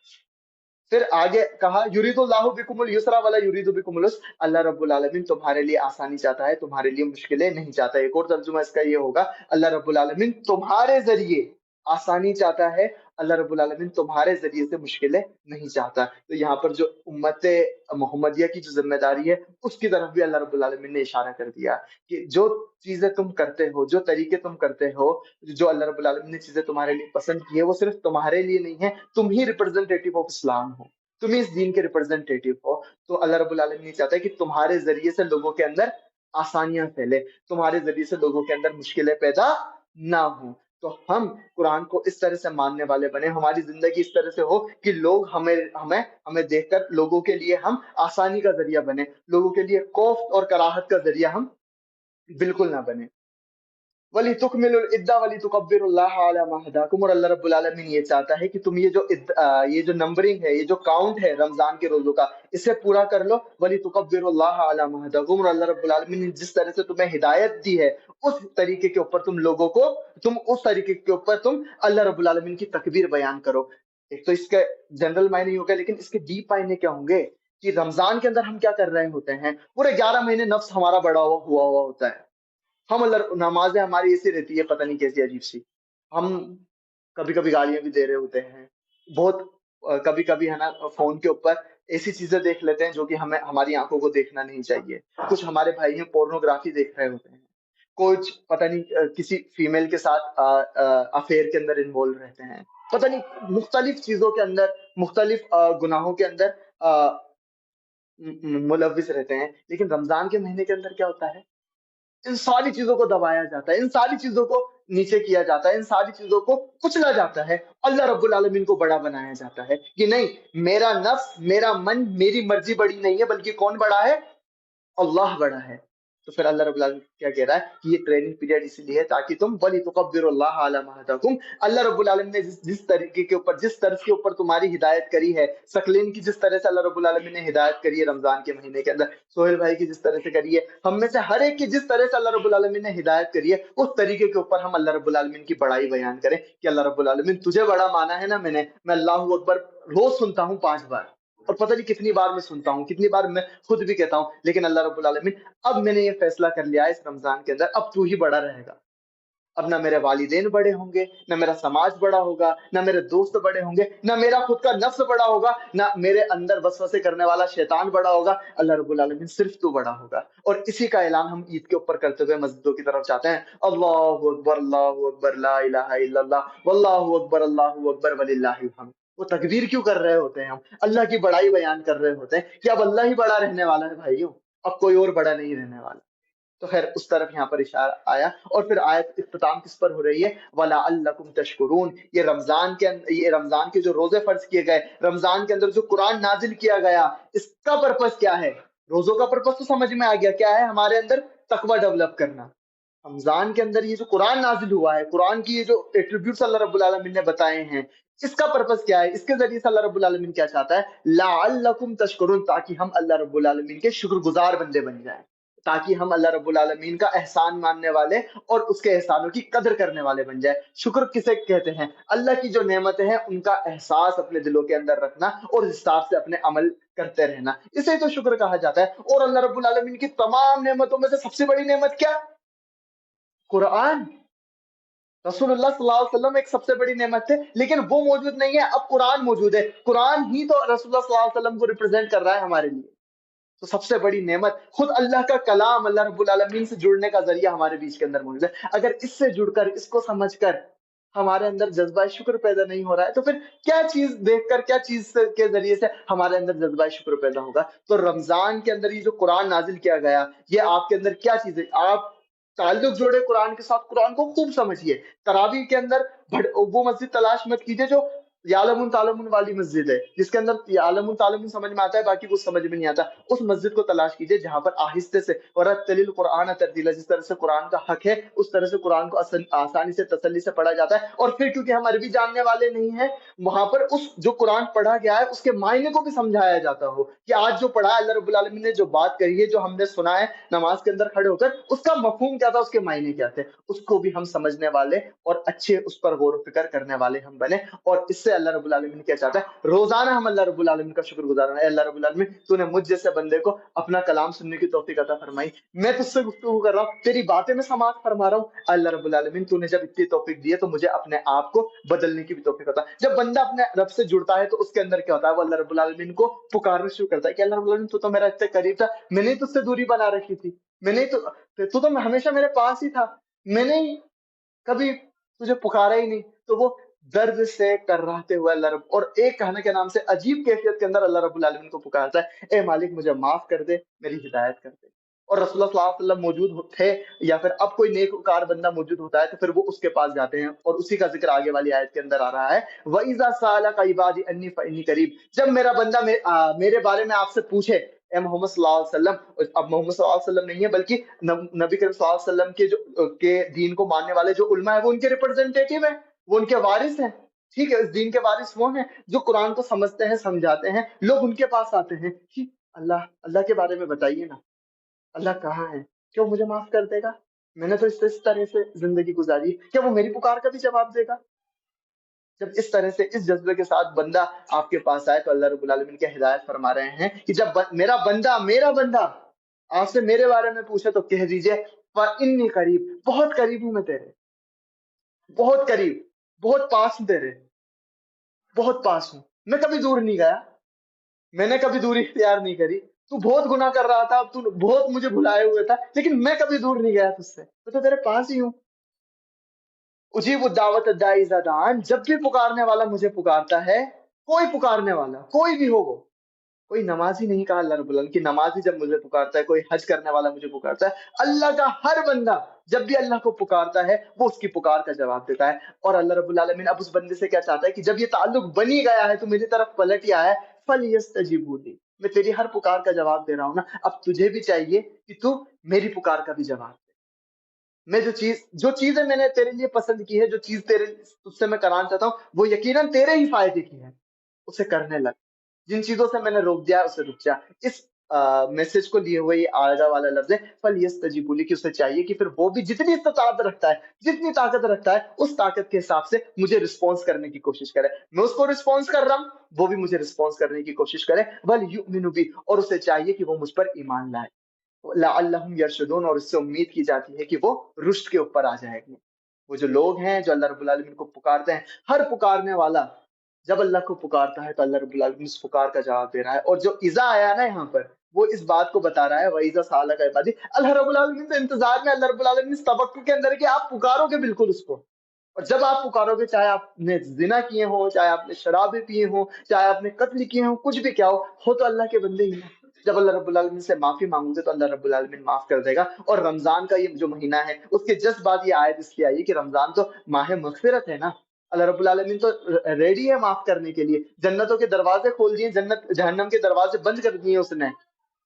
پھر آگے کہا یرید اللہ بکم الیسر ولا یرید بکم العسر، اللہ رب العالمین تمہارے لیے آسانی چاہتا ہے، تمہارے لیے مشکلیں نہیں چاہتا۔ ایک اور ترجمہ اس کا یہ ہوگا اللہ رب العالمین تمہارے ذریعے آسانی چاہتا ہے، اللہ رب العالمین تمہارے ذریعے سے مشکلیں نہیں چاہتا۔ تو یہاں پر جو امت محمدیہ کی جو ذمہ داری ہے اس کی طرف بھی اللہ رب العالمین نے اشارہ کر دیا کہ جو چیزیں تم کرتے ہو، جو طریقے تم کرتے ہو، جو اللہ رب العالمین نے چیزیں تمہارے لیے پسند کی ہے، وہ صرف تمہارے لیے نہیں ہے، تم ہی ریپرزینٹیٹیو آف اسلام ہو، تم ہی اس دین کے ریپرزینٹیٹیو ہو۔ تو اللہ رب العالمین یہ چاہتا ہے کہ تمہارے ذریعے سے لوگوں کے اندر آسانیاں پھیلے، تمہارے ذریعے سے لوگوں کے اندر مشکلیں پیدا نہ ہوں۔ تو ہم قرآن کو اس طرح سے ماننے والے بنے، ہماری زندگی اس طرح سے ہو کہ لوگ ہمیں دیکھ کر لوگوں کے لیے ہم آسانی کا ذریعہ بنے، لوگوں کے لیے خوف اور کراہت کا ذریعہ ہم بالکل نہ بنے۔ وَلِتُكْمِلُوا الْعِدَّةَ وَلِتُكَبِّرُوا اللَّهَ عَلَىٰ مَا هَدَاكُمْ، اور اللہ رب العالمین یہ چاہتا ہے کہ تم یہ جو نمبرنگ ہے، یہ جو کاؤنٹ ہے رمضان کے روزوں کا، اسے پورا کر لو۔ وَلِتُكَبِّرُوا اللَّهَ عَلَىٰ مَا هَدَاكُمْ، اور اللہ رب العالمین نے جس طرح سے تمہیں ہدایت دی ہے اس طریقے کے اوپر اس طریقے کے اوپر تم اللہ رب العالمین کی تکبیر بیان کرو۔ ایک تو اس کے جنرل معنی ہوگا، لیکن اس کے ڈیپ معنی کیا ہوں گے کہ رمضان کے اندر ہم کیا کر رہے ہوتے ہیں؟ پورے 11 مہینے نفس ہمارا بڑا ہوا ہوتا ہے، ہم اللہ نمازیں ہماری ایسی رہتی ہے پتہ نہیں کیسی عجیب سی، ہم کبھی کبھی گالیاں بھی دے رہے ہوتے ہیں، بہت کبھی کبھی ہے نا فون کے اوپر ایسی چیزیں دیکھ لیتے ہیں جو کہ ہمیں ہماری آنکھوں کو دیکھنا نہیں چاہیے، کچھ ہمارے بھائی ہیں پورنوگرافی دیکھ رہے ہوتے ہیں، کچھ پتہ نہیں کسی فیمیل کے ساتھ افیئر کے اندر انوالو رہتے ہیں، پتہ نہیں مختلف چیزوں کے اندر، مختلف گناہوں کے اندر ملوث رہتے ہیں۔ لیکن رمضان کے مہینے کے اندر کیا ہوتا ہے؟ ان ساری چیزوں کو دبایا جاتا ہے، ان ساری چیزوں کو نیچے کیا جاتا ہے، ان ساری چیزوں کو کچلا جاتا ہے، اللہ رب العالمین کو بڑا بنایا جاتا ہے کہ نہیں، میرا نفس، میرا من، میری مرضی بڑی نہیں ہے، بلکہ کون بڑا ہے؟ اللہ بڑا ہے۔ تو پھر اللہ رب العالمین کیا کہہ رہا ہے کہ یہ ٹریننگ پیریڈ اس لیے ہے تاکہ تم وَلِتُكَبِّرُوا اللَّهَ عَلَىٰ مَا هَدَاكُمْ، اللہ رب العالمین نے جس طریقے کے اوپر، جس طرز کے اوپر تمہاری ہدایت کری ہے، سکلین کی جس طرح سے اللہ رب العالمین نے ہدایت کری ہے رمضان کے مہینے کے اندر، سہیل بھائی کی جس طرح سے کری ہے، ہم میں سے ہر ایک کی جس طرح سے اللہ رب العالمین نے ہدایت کری ہے، اس طریقے کے اوپر ہم اللہ رب العالمین کی بڑائی بیان کریں کہ اللہ رب العالمین تجھے بڑا مانا ہے نا میں اللہ اکبر روز سنتا ہوں 5 بار، اور پتہ نہیں کتنی بار میں سنتا ہوں، کتنی بار میں خود بھی کہتا ہوں، لیکن اللہ رب العالمین اب میں نے یہ فیصلہ کر لیا ہے اس رمضان کے اندر، اب تو ہی بڑا رہے گا، اب نہ میرے والدین بڑے ہوں گے، نہ میرا سماج بڑا ہوگا، نہ میرے دوست بڑے ہوں گے، نہ میرا خود کا نفس بڑا ہوگا، نہ میرے اندر وسوسے کرنے والا شیطان بڑا ہوگا، اللہ رب العالمین صرف تو بڑا ہوگا۔ اور اسی کا اعلان ہم عید کے اوپر کرتے ہوئے مسجدوں کی طرف جاتے ہیں، اللہ اکبر لا الہ الا اللہ واللہ اکبر وللہ الحمد۔ وہ تکبیر کیوں کر رہے ہوتے ہیں؟ ہم اللہ کی بڑائی بیان کر رہے ہوتے ہیں کہ اب اللہ ہی بڑا رہنے والا ہے بھائیوں، اب کوئی اور بڑا نہیں رہنے والا۔ تو خیر اس طرف یہاں پر اشارہ آیا، اور پھر آیت اختتام کس پر ہو رہی ہے؟ وَلَعَلَّكُمْ تَشْكُرُونَ، یہ رمضان کے جو روزے فرض کیے گئے، رمضان کے اندر جو قرآن نازل کیا گیا، اس کا پرپس کیا ہے؟ روزوں کا پرپس تو سمجھ میں آ گیا، کیا ہے؟ ہمارے اندر تقوی ڈیولپ کرنا۔ رمضان کے اندر یہ جو قرآن نازل ہوا ہے، قرآن کی یہ جو ایٹریبیوٹس اللہ رب العالمین نے بتائے ہیں، اس کا پرپس کیا ہے؟ اس کے ذریعے سے اللہ رب العالمین کیا چاہتا ہے؟ لَعَلَّكُمْ تَشْكُرُونَ، تاکہ ہم اللہ رب العالمین کے شکر گزار بندے بن جائیں، تاکہ ہم اللہ رب العالمین کا احسان ماننے والے اور اس کے احسانوں کی قدر کرنے والے بن جائیں۔ شکر کسے کہتے ہیں؟ اللہ کی جو نعمتیں ہیں ان کا احساس اپنے دلوں کے اندر رکھنا اور اس حساب سے اپنے عمل کرتے رہنا، اسے تو شکر کہا جاتا ہے۔ اور اللہ رب العالمین کی تمام نعمتوں میں سے سب سے بڑی نعمت کیا؟ قرآن۔ رسول اللہ صلی اللہ علیہ وسلم ایک سب سے بڑی نعمت تھے، لیکن وہ موجود نہیں ہے، اب قرآن موجود ہے، قرآن ہی تو رسول اللہ صلی اللہ علیہ وسلم کو ریپرزینٹ کر رہا ہے ہمارے لیے۔ تو سب سے بڑی نعمت خود اللہ کا کلام، اللہ رب العالمین سے جڑنے کا ذریعہ ہمارے بیچ کے اندر موجود ہے۔ اگر اس سے جڑ کر، اس کو سمجھ کر ہمارے اندر جذبہ شکر پیدا نہیں ہو رہا ہے، تو پھر کیا چیز دیکھ کر، کیا چیز کے ذریعے سے ہمارے اندر جذبہ شکر پیدا ہوگا؟ تو رمضان کے اندر یہ جو قرآن نازل کیا گیا، یہ آپ کے اندر کیا چیز ہے؟ آپ تعلق جوڑے قرآن کے ساتھ، قرآن کو خوب سمجھیے. تراویح کے اندر وہ مسجد تلاش مت کیجیے جو یعلمون تعلمون والی مسجد ہے، جس کے اندر یعلمون تعلمون سمجھ میں آتا ہے، باقی کچھ سمجھ میں نہیں آتا. اس مسجد کو تلاش کیجیے جہاں پر آہستہ سے ورتل القرآن ترتیلا، جس طرح سے قرآن کا حق ہے اس طرح سے قرآن کو آسانی سے تسلی سے پڑھا جاتا ہے. اور پھر کیونکہ ہم عربی جاننے والے نہیں ہیں، وہاں پر اس جو قرآن پڑھا گیا ہے اس کے معنی کو بھی سمجھایا جاتا ہو کہ آج جو پڑھا ہے اللہ رب العالمین نے، جو بات کہی ہے، جو ہم نے سنا ہے نماز کے اندر کھڑے ہو کر، اس کا مفہوم کیا تھا، اس کے معنی کیا تھے، اس کو بھی ہم سمجھنے والے اور اچھے اس پر غور و فکر کرنے والے ہم بنے. اور اس سے اللہ رب العالمین کیا چاہتا ہے؟ روزانہ ہم اللہ رب العالمین کا شکر گزار ہیں. اللہ رب العالمین تو نے مجھ جیسے بندے کو اپنا کلام سننے کی توفیق عطا فرمائی، میں تجھ سے گفتگو کر رہا ہوں، تیری باتیں میں سماعت فرما رہا ہوں. اللہ رب العالمین تو نے جب اتنی توفیق دی ہے تو مجھے اپنے آپ کو بدلنے کی بھی توفیق عطا. جب بندہ اپنے رب سے جڑتا ہے تو اس کے اندر کیا ہوتا ہے؟ وہ اللہ رب العالمین کو پکارنا شروع کرتا ہے کہ اللہ رب العالمین تو میرا اتنے قریب تھا، میں نے تجھ سے دوری بنا رکھی تھی، میں نے تو ہمیشہ میرے پاس ہی تھا، میں نے کبھی تجھے پکارا ہی نہیں. تو وہ درد سے کراہتے ہوئے اللہ رب، اور ایک کہنے کے نام سے عجیب کیفیت کے اندر اللہ رب العالمین کو پکارتا ہے، اے مالک مجھے معاف کر دے، میری ہدایت کر دے. اور رسول اللہ صلی اللہ علیہ وسلم موجود تھے، یا پھر اب کوئی نیک وکار بندہ موجود ہوتا ہے تو پھر وہ اس کے پاس جاتے ہیں، اور اسی کا ذکر آگے والی آیت کے اندر آ رہا ہے، وَإِذَا سَأَلَكَ عِبَادِي عَنِّي فَإِنِّي قَرِيبٌ. جب میرا بندہ میرے بارے میں آپ سے پوچھے، اے محمد صلی اللہ علیہ وسلم، اب محمد صلی اللہ علیہ وسلم نہیں ہے بلکہ نبی کریم صلی اللہ علیہ وسلم کے دین کو ماننے والے جو علماء ہیں وہ ان کے ریپرزینٹیٹیو ہیں، وہ ان کے وارث ہیں. ٹھیک ہے، اس دین کے وارث وہ ہیں جو قرآن کو سمجھتے ہیں، سمجھاتے ہیں. لوگ ان کے پاس آتے ہیں کہ اللہ کے بارے میں بتائیے نا، اللہ کہاں ہے، کیا وہ مجھے معاف کر دے گا؟ میں نے تو اس طرح سے زندگی گزاری، کیا وہ میری پکار کا بھی جواب دے گا؟ جب اس طرح سے اس جذبے کے ساتھ بندہ آپ کے پاس آئے تو اللہ رب العالمین کے ہدایت فرما رہے ہیں کہ جب میرا بندہ آپ سے میرے بارے میں پوچھے تو کہہ دیجئے فَإِنِّي قریب، بہت قریب ہوں میں تیرے، بہت قریب، بہت پاس ہوں تیرے، بہت پاس ہوں. میں کبھی دور نہیں گیا، میں نے کبھی دوری اختیار نہیں کری. تو بہت گناہ کر رہا تھا، تو بہت مجھے بھلائے ہوئے تھا، لیکن میں کبھی دور نہیں گیا تجھ سے، میں تو تیرے پاس ہی ہوں. اجیب الدعوت الداعی اذا دعان، جب بھی پکارنے والا مجھے پکارتا ہے، کوئی پکارنے والا کوئی بھی ہو، وہ کوئی نمازی نہیں کہا اللہ رب العالمین کی نمازی جب مجھے پکارتا ہے، کوئی حج کرنے والا مجھے پکارتا ہے، اللہ کا ہر بندہ جب بھی اللہ کو پکارتا ہے وہ اس کی پکار کا جواب دیتا ہے. اور اللہ رب العالمین اب اس بندے سے کیا چاہتا ہے کہ جب یہ تعلق بنی گیا ہے تو میری طرف پلٹ ہی آیا ہے، فَلْيَسْتَجِيبُوا لِي، میں تیری ہر پکار کا جواب دے رہا ہوں نا، اب تجھے بھی چاہیے کہ تو میری پکار کا بھی جواب دے. میں جو چیزیں میں نے تیرے لیے پسند کی ہے، جو چیز تجھ سے میں کرانا چاہتا ہوں، وہ یقیناً تیرے ہی فائدے کی ہے، اسے کرنے لگ. جن چیزوں سے میں نے روک دیا اسے رک جا. اس میسج کو لیے ہوئے یہ آگا والا لفظ ہے فَلْيَسْتَجِيبُوا لِي، کہ اسے چاہیے کہ پھر وہ بھی جتنی استطاعت رکھتا ہے، جتنی طاقت رکھتا ہے، اس طاقت کے حساب سے مجھے رسپانس کرنے کی کوشش کرے. میں اس کو رسپانس کر رہا ہوں، وہ بھی مجھے رسپانس کرنے کی کوشش کرے. وَلْيُؤْمِنُوا بِي، اور اسے چاہیے کہ وہ مجھ پر ایمان لائے. لعلہم یرشدون، اور اس سے امید کی جاتی ہے کہ وہ رشد کے اوپر آ جائیں گے. وہ جو لوگ ہیں جو اللہ رب العالمین کو پکارتے ہیں، ہر پکارنے والا جب اللہ کو پکارتا ہے تو اللہ رب العالمین اس پکار کا جواب دے رہا ہے. اور جو اذا آیا نا یہاں پر، وہ اس بات کو بتا رہا ہے وَإِذَا سَأَلَكَ عِبَادِي، اللہ رب العالمین سے انتظار میں، اللہ رب العالمین اس توقع کے اندر ہے کہ آپ پکارو گے بالکل اس کو. اور جب آپ پکارو گے، چاہے آپ نے زنا کیے ہوں، چاہے آپ نے شرابیں پیے ہوں، چاہے آپ نے قتل کیے ہوں، کچھ بھی کیا ہو تو اللہ کے بندے ہی ہیں. جب اللہ رب العالمین سے معافی مانگو گے تو اللہ رب العالمین معاف کر دے گا. اور رمضان کا یہ جو مہینہ ہے اس کے جس بعد یہ آیت اس لیے آئی کہ رمضان تو ماہ مغفرت ہے نا، اللہ رب العالمین تو ریڈی ہے معاف کرنے کے لیے. جنتوں کے دروازے کھول دیے، جہنم کے دروازے بند کر دیے اس نے.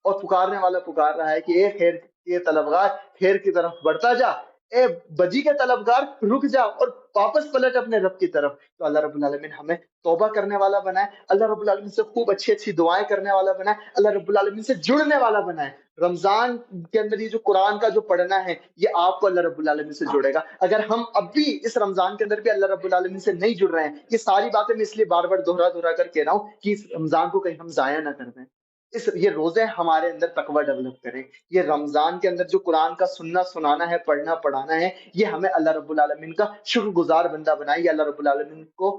اور پکارنے والا پکار رہا ہے کہ اے خیر کے طلبگار، خیر کی طرف بڑھتا جا، اے بدی کے طلبگار رک جا اور واپس پلٹ اپنے رب کی طرف. تو اللہ رب العالمین ہمیں توبہ کرنے والا بنائے، اللہ رب العالمین سے خوب اچھی اچھی دعائیں کرنے والا بنائے، اللہ رب العالمین سے جڑنے والا بنائے. رمضان کے اندر یہ جو قرآن کا جو پڑھنا ہے یہ آپ کو اللہ رب العالمین سے جڑے گا. اگر ہم اب بھی اس رمضان کے اندر بھی اللہ رب العالمین سے نہیں جڑ رہے ہیں، یہ ساری باتیں میں اس لیے بار بار دوہرا کر کہہ رہا ہوں کہ اس رمضان کو کہیں ہم ضائع نہ کر دیں. یہ روزے ہمارے اندر تقوی ڈیولپ کریں. یہ رمضان کے اندر جو قرآن کا سننا سنانا ہے، پڑھنا پڑھانا ہے، یہ ہمیں اللہ رب العالمین کا شکر گزار بندہ بنائے. یہ اللہ رب العالمین کو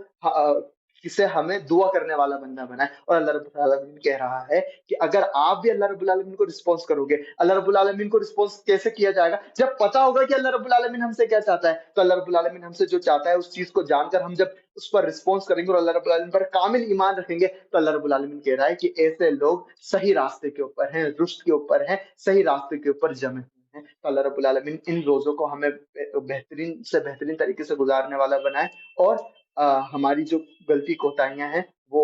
کسے ہمیں دعا کرنے والا بندہ بنائے. اور اللہ رب العالمین کہہ رہا ہے کہ اگر آپ بھی اللہ رب العالمین کو رسپانس کرو گے. اللہ رب العالمین کو رسپانس کیسے کیا جائے گا؟ جب پتا ہوگا کہ اللہ رب العالمین ہم سے کیا چاہتا ہے. تو اللہ رب العالمین ہم سے جو چاہتا ہے اس چیز کو جان کر ہم جب اس پر رسپانس کریں گے اور اللہ رب العالمین پر کامل ایمان رکھیں گے تو اللہ رب العالمین کہہ رہا ہے کہ ایسے لوگ صحیح راستے کے اوپر ہیں، رشد کے اوپر ہیں، صحیح راستے کے اوپر جمے ہوئے ہیں. تو اللہ رب العالمین ان روزوں کو ہمیں بہترین سے بہترین طریقے سے گزارنے والا بنائے، اور ہماری جو غلطی کوتاہیاں ہیں وہ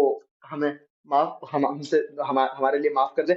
ہمیں ہمارے لیے معاف کر دے.